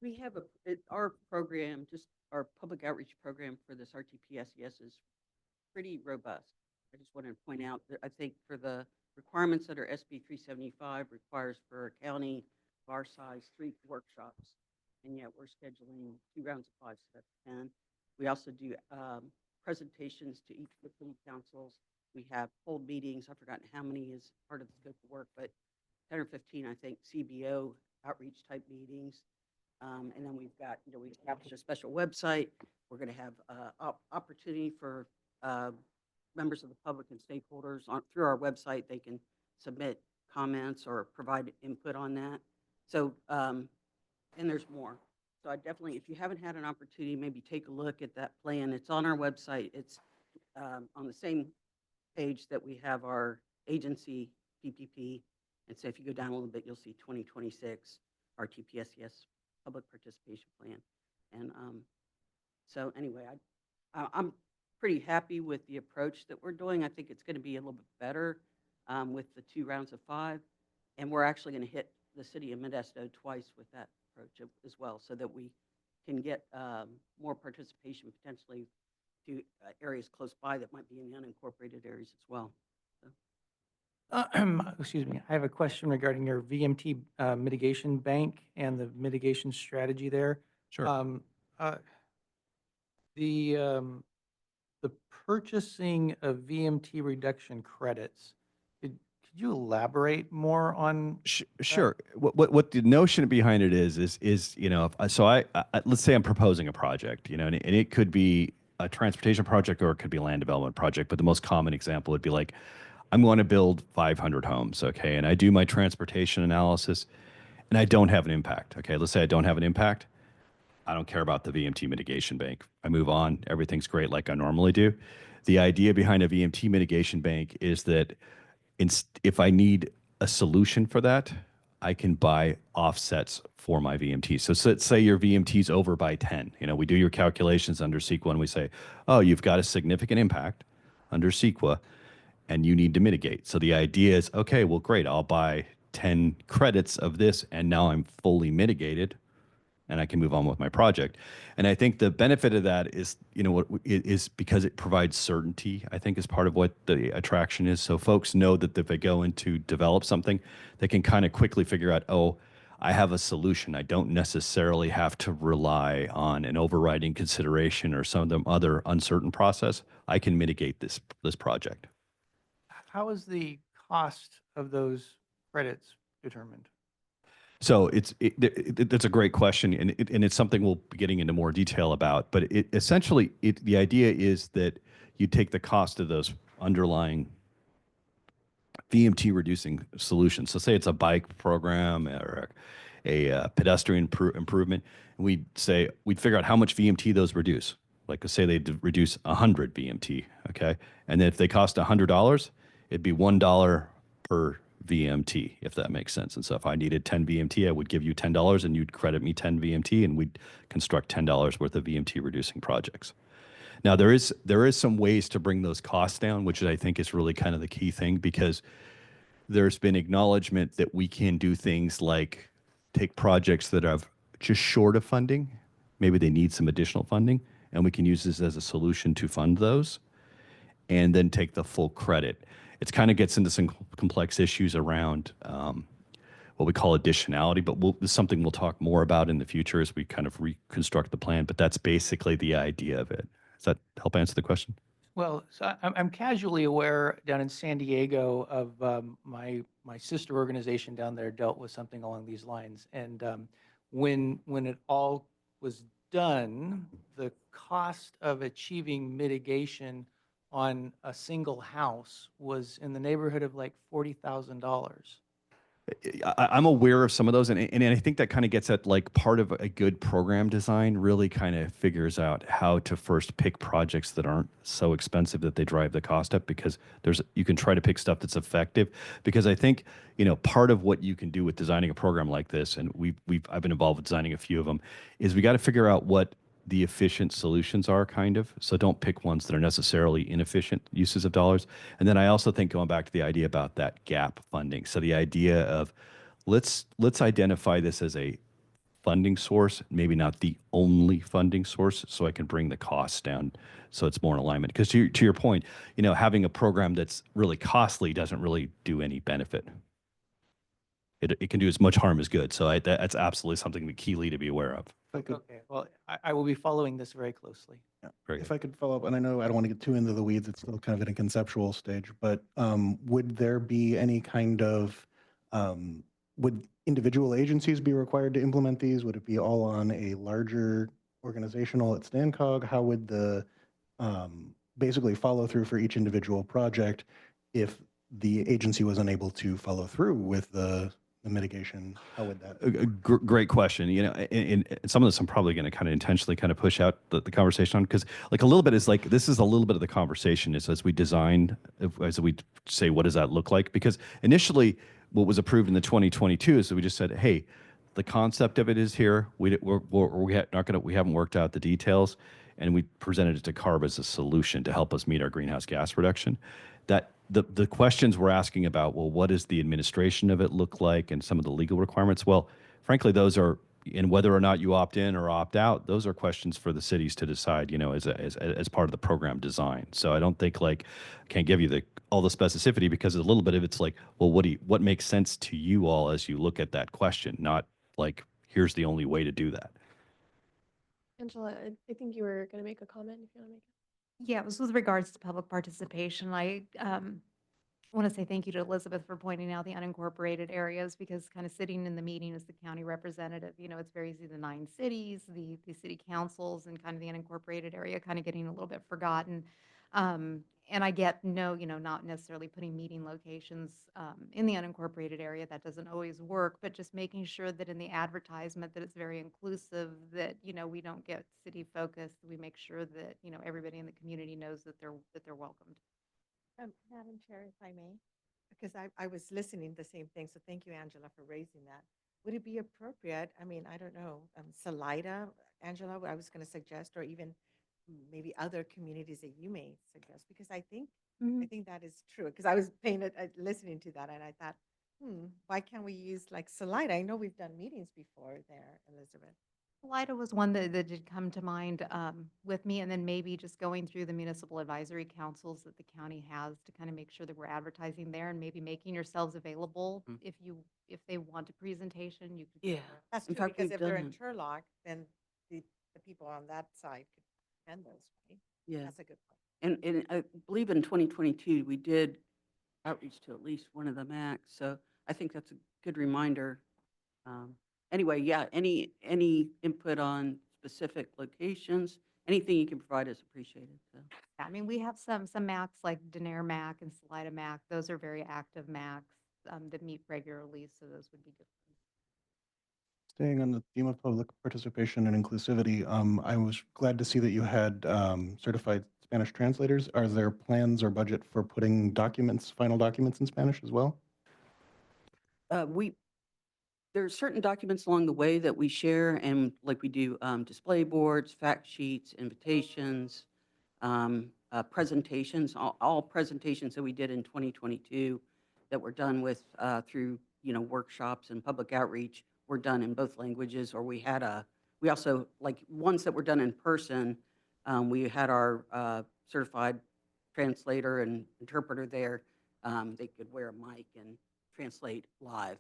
we have our program, just our public outreach program for this RTPSES is pretty robust. I just wanted to point out that I think for the requirements that are SB 375 requires for a county of our size, 3 workshops. And yet we're scheduling 2 rounds of 5, so that's 10. We also do presentations to each of the city councils. We have hold meetings. I've forgotten how many is part of the scope of work, but 10 or 15, I think, CBO outreach type meetings. And then we've got, we established a special website. We're going to have opportunity for members of the public and stakeholders through our website. They can submit comments or provide input on that. So, and there's more. So I definitely, if you haven't had an opportunity, maybe take a look at that plan. It's on our website. It's on the same page that we have our agency PPP. And so if you go down a little bit, you'll see 2026 RTPSES public participation plan. And so anyway, I'm pretty happy with the approach that we're doing. I think it's going to be a little bit better with the 2 rounds of 5. And we're actually going to hit the city of Modesto twice with that approach as well, so that we can get more participation potentially to areas close by that might be in the unincorporated areas as well. So. Excuse me, I have a question regarding your VMT mitigation bank and the mitigation strategy there. Sure. The purchasing of VMT reduction credits, could you elaborate more on? Sure. What the notion behind it is so I let's say I'm proposing a project, and it could be a transportation project or it could be a land development project. But the most common example would be like, I'm going to build 500 homes, okay? And I do my transportation analysis and I don't have an impact, okay? Let's say I don't have an impact. I don't care about the VMT mitigation bank. I move on. Everything's great like I normally do. The idea behind a VMT mitigation bank is that if I need a solution for that, I can buy offsets for my VMT. So let's say your VMT is over by 10. We do your calculations under CEQA and we say, oh, you've got a significant impact under CEQA and you need to mitigate. So the idea is, okay, well, great. I'll buy 10 credits of this and now I'm fully mitigated and I can move on with my project. And I think the benefit of that is, what it is because it provides certainty, I think is part of what the attraction is. So folks know that if they go in to develop something, they can kind of quickly figure out, oh, I have a solution. I don't necessarily have to rely on an overriding consideration or some other uncertain process. I can mitigate this project. How is the cost of those credits determined? So that's a great question, and it's something we'll be getting into more detail about. But essentially, the idea is that you take the cost of those underlying VMT reducing solutions. So say it's a bike program, pedestrian improvement, and we'd figure out how much VMT those reduce. Like, say they reduce 100 VMT, okay? And then if they cost $100, it'd be $1 per VMT, if that makes sense. And so if I needed 10 VMT, I would give you $10 and you'd credit me 10 VMT, and we'd construct $10 worth of VMT reducing projects. Now, there is some ways to bring those costs down, which I think is really kind of the key thing, because there's been acknowledgement that we can do things like take projects that are just short of funding, maybe they need some additional funding, and we can use this as a solution to fund those, and then take the full credit. It kind of gets into some complex issues around what we call additionality, but it's something we'll talk more about in the future as we kind of reconstruct the plan. But that's basically the idea of it. Does that help answer the question? Well, so I'm casually aware down in San Diego of my sister organization down there dealt with something along these lines. And when it all was done, the cost of achieving mitigation on a single house was in the neighborhood of like $40,000. I'm aware of some of those, and I think that kind of gets at like part of a good program design really kind of figures out how to first pick projects that aren't so expensive that they drive the cost up, because you can try to pick stuff that's effective. Because I think, part of what you can do with designing a program like this, and I've been involved with designing a few of them, is we got to figure out what the efficient solutions are, kind of. So don't pick ones that are necessarily inefficient uses of dollars. And then I also think, going back to the idea about that gap funding. So the idea of let's identify this as a funding source, maybe not the only funding source, so I can bring the costs down so it's more in alignment. Because to your point, having a program that's really costly doesn't really do any benefit. It can do as much harm as good. So that's absolutely something keyly to be aware of. If I could, Okay, well, I will be following this very closely. Very if good. I could follow up, and I know I don't want to get too into the weeds, it's still kind of in a conceptual stage, but would there be any kind of, would individual agencies be required to implement these? Would it be all on a larger organizational at Stancog? How would the basically follow through for each individual project if the agency was unable to follow through with the mitigation? How would that? Great question. And some of this I'm probably going to kind of intentionally kind of push out the conversation on, because like a little bit is like, this is a little bit of the conversation is as we design, as we say, what does that look like? Because initially what was approved in the 2022 is that we just said, hey, the concept of it is here. We haven't worked out the details, and we presented it to CARB as a solution to help us meet our greenhouse gas reduction. That the questions we're asking about, well, what does the administration of it look like, and some of the legal requirements? Well, frankly, those are, and whether or not you opt in or opt out, those are questions for the cities to decide, as part of the program design. So I don't think I can't give you all the specificity, because a little bit of it's like, well, what makes sense to you all as you look at that question, not like, here's the only way to do that. Angela, I think you were going to make a comment if you want to make it. Yeah, it was with regards to public participation. I want to say thank you to Elizabeth for pointing out the unincorporated areas, because kind of sitting in the meeting as the county representative, it's very easy, the 9 cities, the city councils, and kind of the unincorporated area kind of getting a little bit forgotten. And I get not necessarily putting meeting locations in the unincorporated area. That doesn't always work, but just making sure that in the advertisement that it's very inclusive, that, we don't get city focused. We make sure that, everybody in the community knows that they're welcomed. Madam Chair, if I may, because I was listening to the same thing, so thank you, Angela, for raising that. Would it be appropriate, I don't know, Salida, Angela, I was going to suggest, or even maybe other communities that you may suggest, because I think that is true, because I was listening to that, and I thought, why can't we use like Salida? I know we've done meetings before there, Elizabeth. Salida was one that did come to mind with me, and then maybe just going through the municipal advisory councils that the county has to kind of make sure that we're advertising there, and maybe making yourselves available if they want a presentation. You could. Yeah. That's In true, fact, because we've if they're done in it. Turlock, then the people on that side could attend those, right? Yeah. That's a good point. And I believe in 2022, we did outreach to at least one of the MACs. So I think that's a good reminder. Anyway, yeah, any input on specific locations, anything you can provide is appreciated. So. Yeah, we have some MACs like Denair MAC and Salida MAC. Those are very active MACs that meet regularly, so those would be good. Staying on the theme of public participation and inclusivity, I was glad to see that you had certified Spanish translators. Are there plans or budget for putting documents, final documents in Spanish as well? There are certain documents along the way that we share, and like we do display boards, fact sheets, invitations, presentations, all presentations that we did in 2022 that were done with, through, workshops and public outreach were done in both languages, or we also, like, ones that were done in person, we had our certified translator and interpreter there. They could wear a mic and translate live.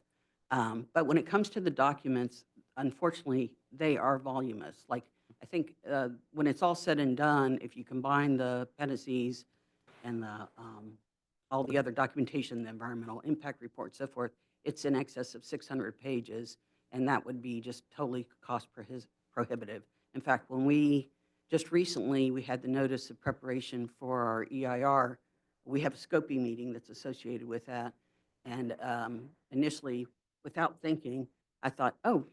But when it comes to the documents, unfortunately, they are voluminous. Like, I think when it's all said and done, if you combine the appendices and all the other documentation, the environmental impact report, so forth, it's in excess of 600 pages, and that would be just totally cost prohibitive. In fact, when we just recently, we had the notice of preparation for our EIR. We have a scoping meeting that's associated with that. And initially, without thinking, I thought, oh,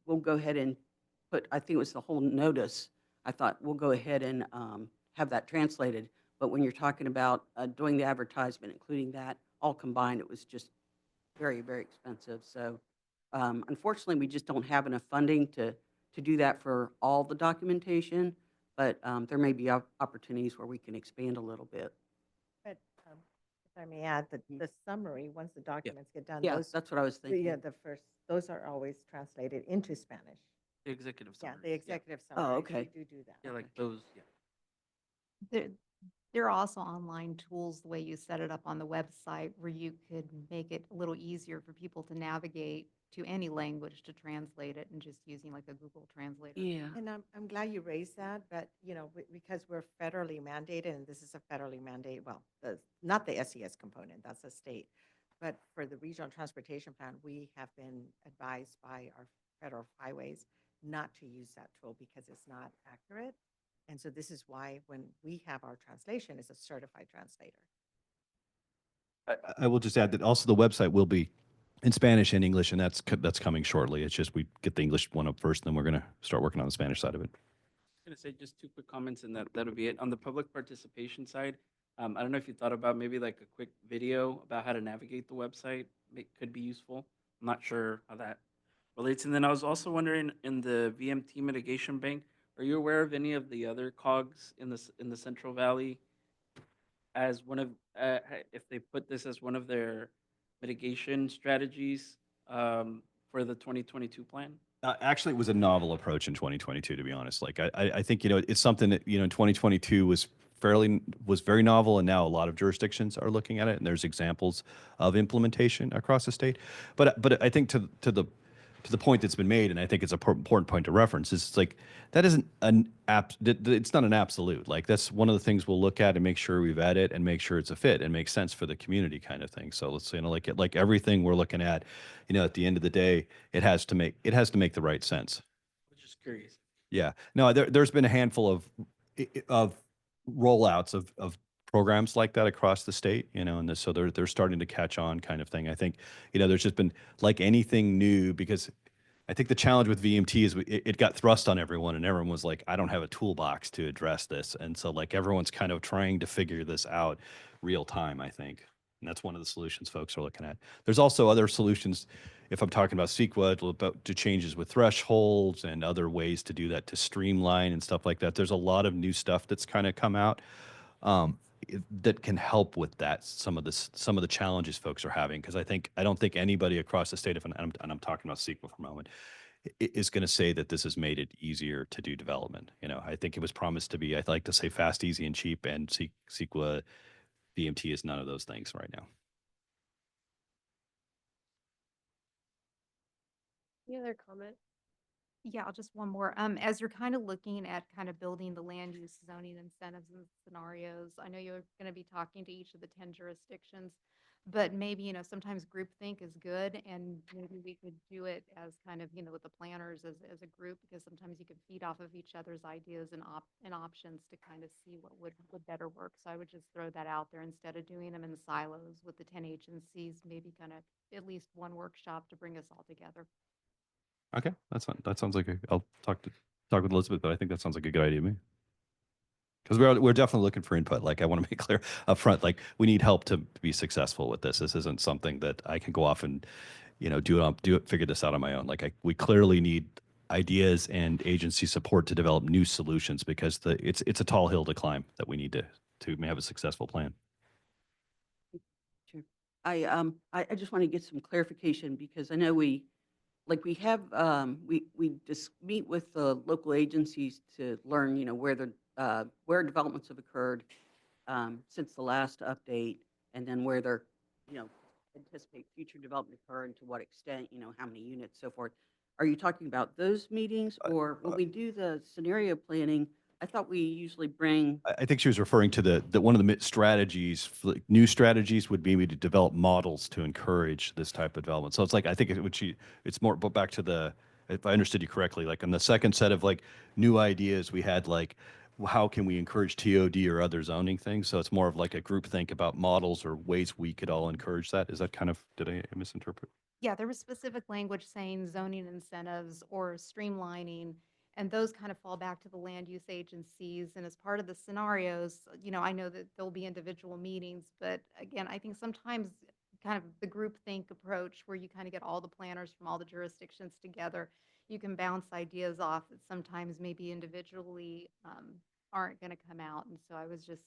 we'll go ahead and I think it was the whole notice. I thought, we'll go ahead and have that translated. But when you're talking about doing the advertisement, including that, all combined, it was just very, very expensive. So unfortunately, we just don't have enough funding to do that for all the documentation. But there may be opportunities where we can expand a little bit. But if I may add, the summary, once the documents get done, Yeah, those, that's what I was thinking. yeah, those are always translated into Spanish. The executive Yeah, summary. the executive summary. okay. We do that. Yeah, like those, yeah. There are also online tools, the way you set it up on the website, where you could make it a little easier for people to navigate to any language to translate it and just using like a Google Translator. Yeah. And I'm glad you raised that, but, because we're federally mandated, and this is a federally mandated, well, not the SES component, that's a state. But for the regional transportation plan, we have been advised by our federal highways not to use that tool because it's not accurate. And so this is why when we have our translation, it's a certified translator. I will just add that also the website will be in Spanish and English, and that's coming shortly. It's just we get the English one up first, then we're going to start working on the Spanish side of it. Going to say just two quick comments, and that'll be it. On the public participation side, I don't know if you thought about maybe like a quick video about how to navigate the website. Could be useful. I'm not sure how that relates. And then I was also wondering, in the VMT mitigation bank, are you aware of any of the other COGs in the Central Valley as one of if they put this as one of their mitigation strategies for the 2022 plan? Actually, it was a novel approach in 2022, to be honest. Like, I think, it's something that, in 2022 was very novel, and now a lot of jurisdictions are looking at it, and there's examples of implementation across the state. But I think to the point that's been made, and I think it's an important point to reference, is it's like that isn't it's not an absolute. Like, that's one of the things we'll look at and make sure we vet it and make sure it's a fit and makes sense for the community, kind of thing. So let's like everything we're looking at, at the end of the day, it has to make the right sense. I was just curious. Yeah. No, there's been a handful of rollouts of programs like that across the state, and so they're starting to catch on, kind of thing. I think, there's just been, like anything new, because I think the challenge with VMT is it got thrust on everyone, and everyone was like, I don't have a toolbox to address this. And so, like, everyone's kind of trying to figure this out real time, I think. And that's one of the solutions folks are looking at. There's also other solutions, if I'm talking about CEQA, about to changes with thresholds and other ways to do that, to streamline and stuff like that. There's a lot of new stuff that's kind of come out that can help with that, some of the challenges folks are having. Because I don't think anybody across the state, and I'm talking about CEQA for a moment, is going to say that this has made it easier to do development. I think it was promised to be, I'd like to say, fast, easy, and cheap, and CEQA VMT is none of those things right now. Any other comment? Yeah, just one more. As you're kind of looking at kind of building the land use zoning incentives and scenarios, I know you're going to be talking to each of the 10 jurisdictions, but maybe, sometimes groupthink is good, and maybe we could do it as kind of, with the planners as a group, because sometimes you can feed off of each other's ideas and options to kind of see what would better work. So I would just throw that out there instead of doing them in silos with the 10 agencies, maybe kind of at least one workshop to bring us all together. Okay, that's fine. That sounds like I'll talk with Elizabeth, but I think that sounds like a good idea to me. Because we're definitely looking for input. Like I want to make clear up front, like we need help to be successful with this. This isn't something that I can go off and, figure this out on my own. Like we clearly need ideas and agency support to develop new solutions because it's a tall hill to climb that we need to have a successful plan. Sure. I just want to get some clarification because I know we have, we just meet with the local agencies to learn, where developments have occurred since the last update, and then where they're, anticipate future development occur and to what extent, how many units, so forth. Are you talking about those meetings, or when we do the scenario planning, I thought we usually bring, I think she was referring to the one of the strategies, new strategies would be to develop models to encourage this type of development. So it's like, I think it's more, but back to if I understood you correctly, like on the second set of like new ideas, we had like, how can we encourage TOD or other zoning things? So it's more of like a group think about models or ways we could all encourage that. Is that kind of, did I misinterpret? Yeah, there was specific language saying zoning incentives or streamlining, and those kind of fall back to the land use agencies. And as part of the scenarios, I know that there'll be individual meetings, but again, I think sometimes kind of the group think approach where you kind of get all the planners from all the jurisdictions together, you can bounce ideas off that sometimes maybe individually aren't going to come out. And so I was just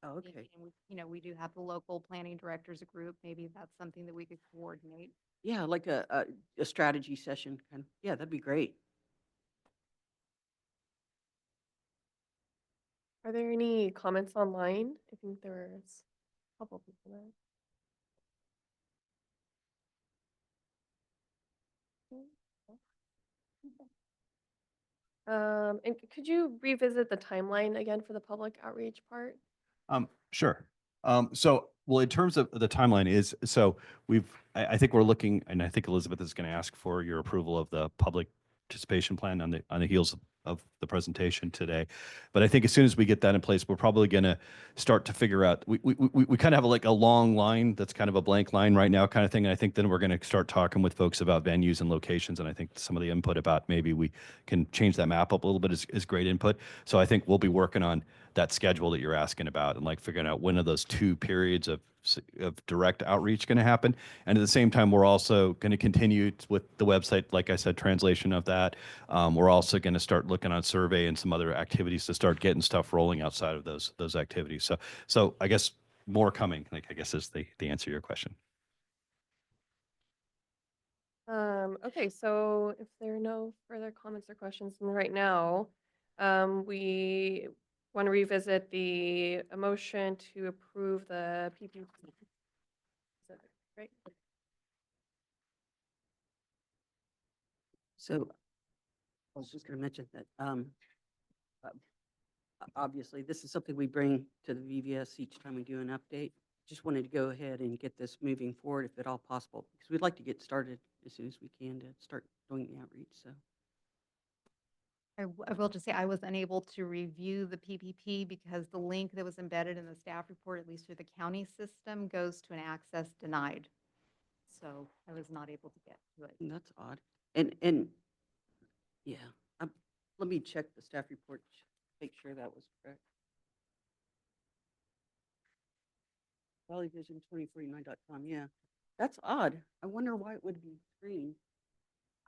oh, okay. thinking, we do have the local planning directors group. Maybe that's something that we could coordinate. Yeah, like a strategy session kind of, yeah, that'd be great. Are there any comments online? I think there was a couple people there. And could you revisit the timeline again for the public outreach part? Sure. Well, in terms of the timeline I think we're looking, and I think Elizabeth is going to ask for your approval of the public participation plan on the heels of the presentation today. But I think as soon as we get that in place, we're probably going to start to figure out, we kind of have like a long line that's kind of a blank line right now kind of thing. And I think then we're going to start talking with folks about venues and locations. And I think some of the input about maybe we can change that map up a little bit is great input. So I think we'll be working on that schedule that you're asking about and like figuring out when are those 2 periods of direct outreach going to happen. And at the same time, we're also going to continue with the website, like I said, translation of that. We're also going to start looking on survey and some other activities to start getting stuff rolling outside of those activities. So I guess more coming, like I guess is the answer to your question. Okay, so if there are no further comments or questions right now, we want to revisit the motion to approve the PPP. Is that right? So I was just going to mention that, uh, obviously, this is something we bring to the VVS each time we do an update. Just wanted to go ahead and get this moving forward if at all possible, because we'd like to get started as soon as we can to start doing the outreach, so. I will just say I was unable to review the PPP because the link that was embedded in the staff report, at least through the county system, goes to an access denied. So I was not able to get to it. That's odd. And, yeah, let me check the staff report, make sure that was correct. ValleyVision2049.com, yeah. That's odd. I wonder why it would be screened.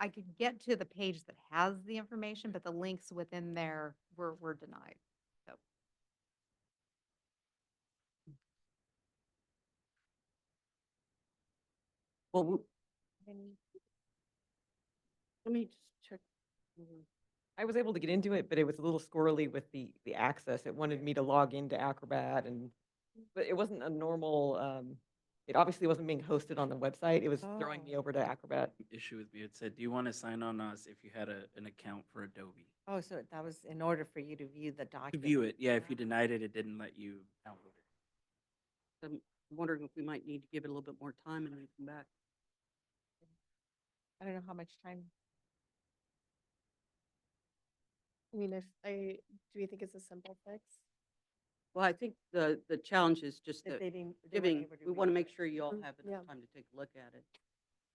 I could get to the page that has the information, but the links within there were denied. So Well, let me just check. I was able to get into it, but it was a little squirrely with the access. It wanted me to log into Acrobat but it wasn't a normal, it obviously wasn't being hosted on the website. It was throwing me over to Acrobat. Issue with me, it said, do you want to sign on us if you had an account for Adobe? Oh, so that was in order for you to view the To document. view it, yeah, if you denied it, it didn't let you download it. I'm wondering if we might need to give it a little bit more time and then come back. I don't know how much time. I mean, do you think it's a simple fix? Well, I think the challenge is just That that they didn't, we want to make sure you all Mm, have yeah. enough time to take a look at it.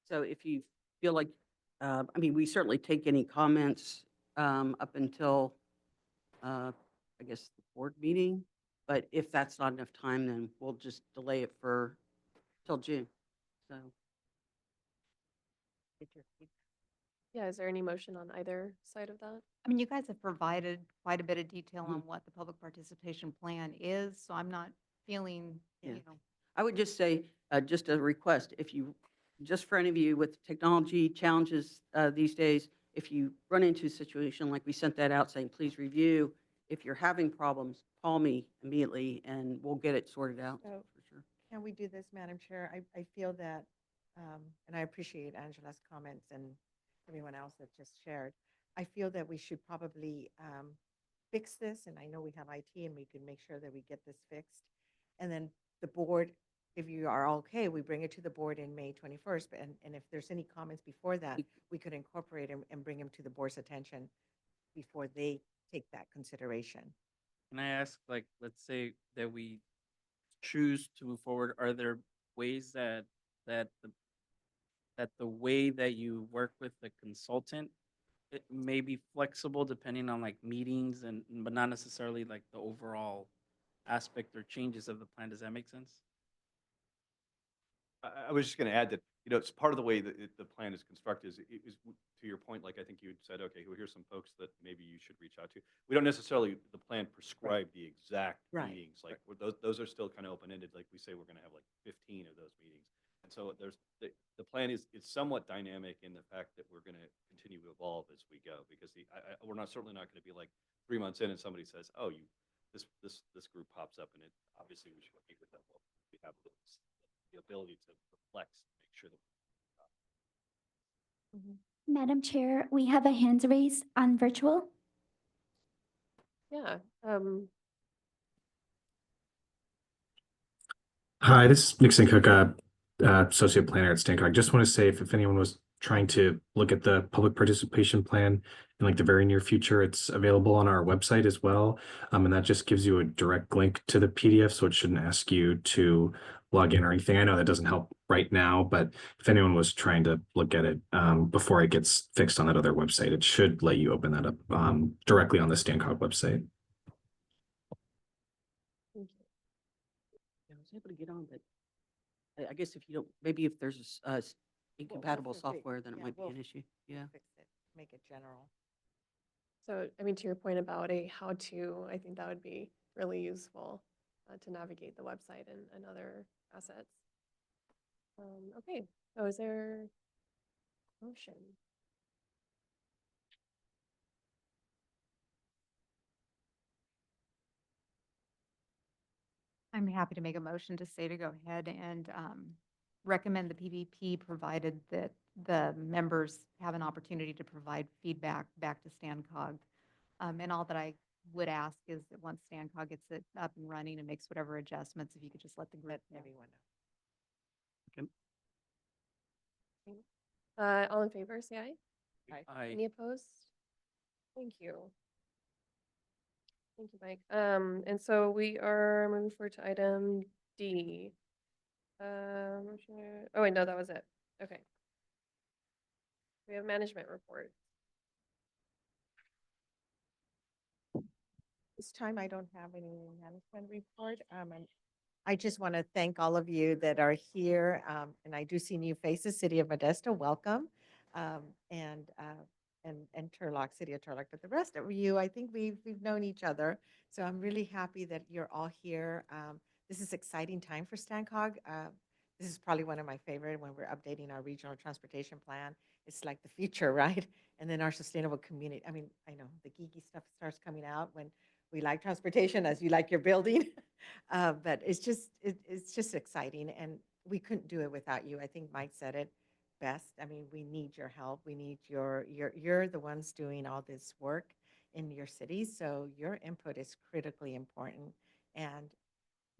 So if you feel like I mean, we certainly take any comments up until, I guess, the board meeting. But if that's not enough time, then we'll just delay it for till June. So. Get your feedback. Yeah, is there any motion on either side of that? I mean, you guys have provided quite a bit of detail on Mhm. what the public participation plan is, so I'm not feeling, Yeah. you know, I would just say, just a request, if you, just for any of you with technology challenges these days, if you run into a situation like we sent that out saying, please review, if you're having problems, call me immediately and we'll get it sorted out So- for sure. Can we do this, Madam Chair? I feel that, and I appreciate Angela's comments and everyone else that just shared. I feel that we should probably fix this, and I know we have IT and we can make sure that we get this fixed. And then the board, if you are okay, we bring it to the board in May 21st. And if there's any comments before that, we could incorporate them and bring them to the board's attention before they take that consideration. Can I ask, like, let's say that we choose to move forward, are there ways that the that the way that you work with the consultant, it may be flexible depending on like meetings and, but not necessarily like the overall aspect or changes of the plan? Does that make sense? I was just going to add that, it's part of the way that the plan is constructed is to your point, like I think you had said, okay, well, here's some folks that maybe you should reach out to. We don't necessarily, the plan prescribe the exact Right. meetings, like those are still kind of open-ended. Like we say, we're going to have like 15 of those meetings. And so the plan is somewhat dynamic in the fact that we're going to continue to evolve as we go, because we're certainly not going to be like 3 months in and somebody says, oh, this group pops up and it obviously we should meet with them. Well, we have the ability to flex, make sure that. Madam Chair, we have a hands raised on virtual. Yeah, Hi, this is Nixon Cook, Associate Planner at Stancock. Just want to say if anyone was trying to look at the public participation plan in like the very near future, it's available on our website as well. And that just gives you a direct link to the PDF, so it shouldn't ask you to log in or anything. I know that doesn't help right now, but if anyone was trying to look at it before it gets fixed on that other website, it should let you open that up directly on the Stancock website. thank you. Yeah, I was able to get on, but I guess if you don't, maybe if there's incompatible fix it. software, then it Yeah, might be we'll an issue. Yeah. Fix it, make it general. So, I mean, to your point about a how-to, I think that would be really useful to navigate the website and other assets. Okay, so is there motion? I'm happy to make a motion to say to go ahead and recommend the PVP, provided that the members have an opportunity to provide feedback back to StanCog. And all that I would ask is that once StanCog gets it up and running and makes whatever adjustments, if you could just let the group know. Everyone. All in favor, say aye. I Any opposed? Thank you. Thank you, Mike. And so we are moving forward to item D. Oh wait, no, that was it. Okay. We have management report. This time I don't have any management report. And I just want to thank all of you that are here. And I do see new faces, City of Modesto, welcome. And Turlock, City of Turlock, but the rest of you, I think we've known each other. So I'm really happy that you're all here. This is exciting time for StanCog. This is probably one of my favorite when we're updating our regional transportation plan. It's like the future, right? And then our sustainable community. I mean, I know the geeky stuff starts coming out when we like transportation as you like your building. But it's just exciting. And we couldn't do it without you. I think Mike said it best. I mean, we need your help. We need you're the ones doing all this work in your cities. So your input is critically important. And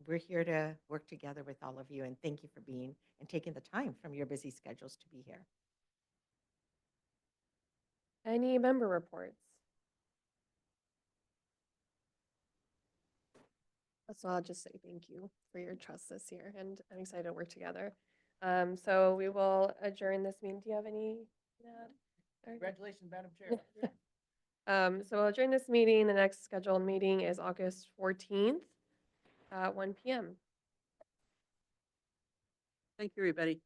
we're here to work together with all of you. And thank you for being and taking the time from your busy schedules to be here. Any member reports? So I'll just say thank you for your trust this year, and I'm excited to work together. So we will adjourn this meeting. Do you have any? Congratulations, Madam Chair. So I'll adjourn this meeting. The next scheduled meeting is August 14th at 1 p.m. Thank you, everybody.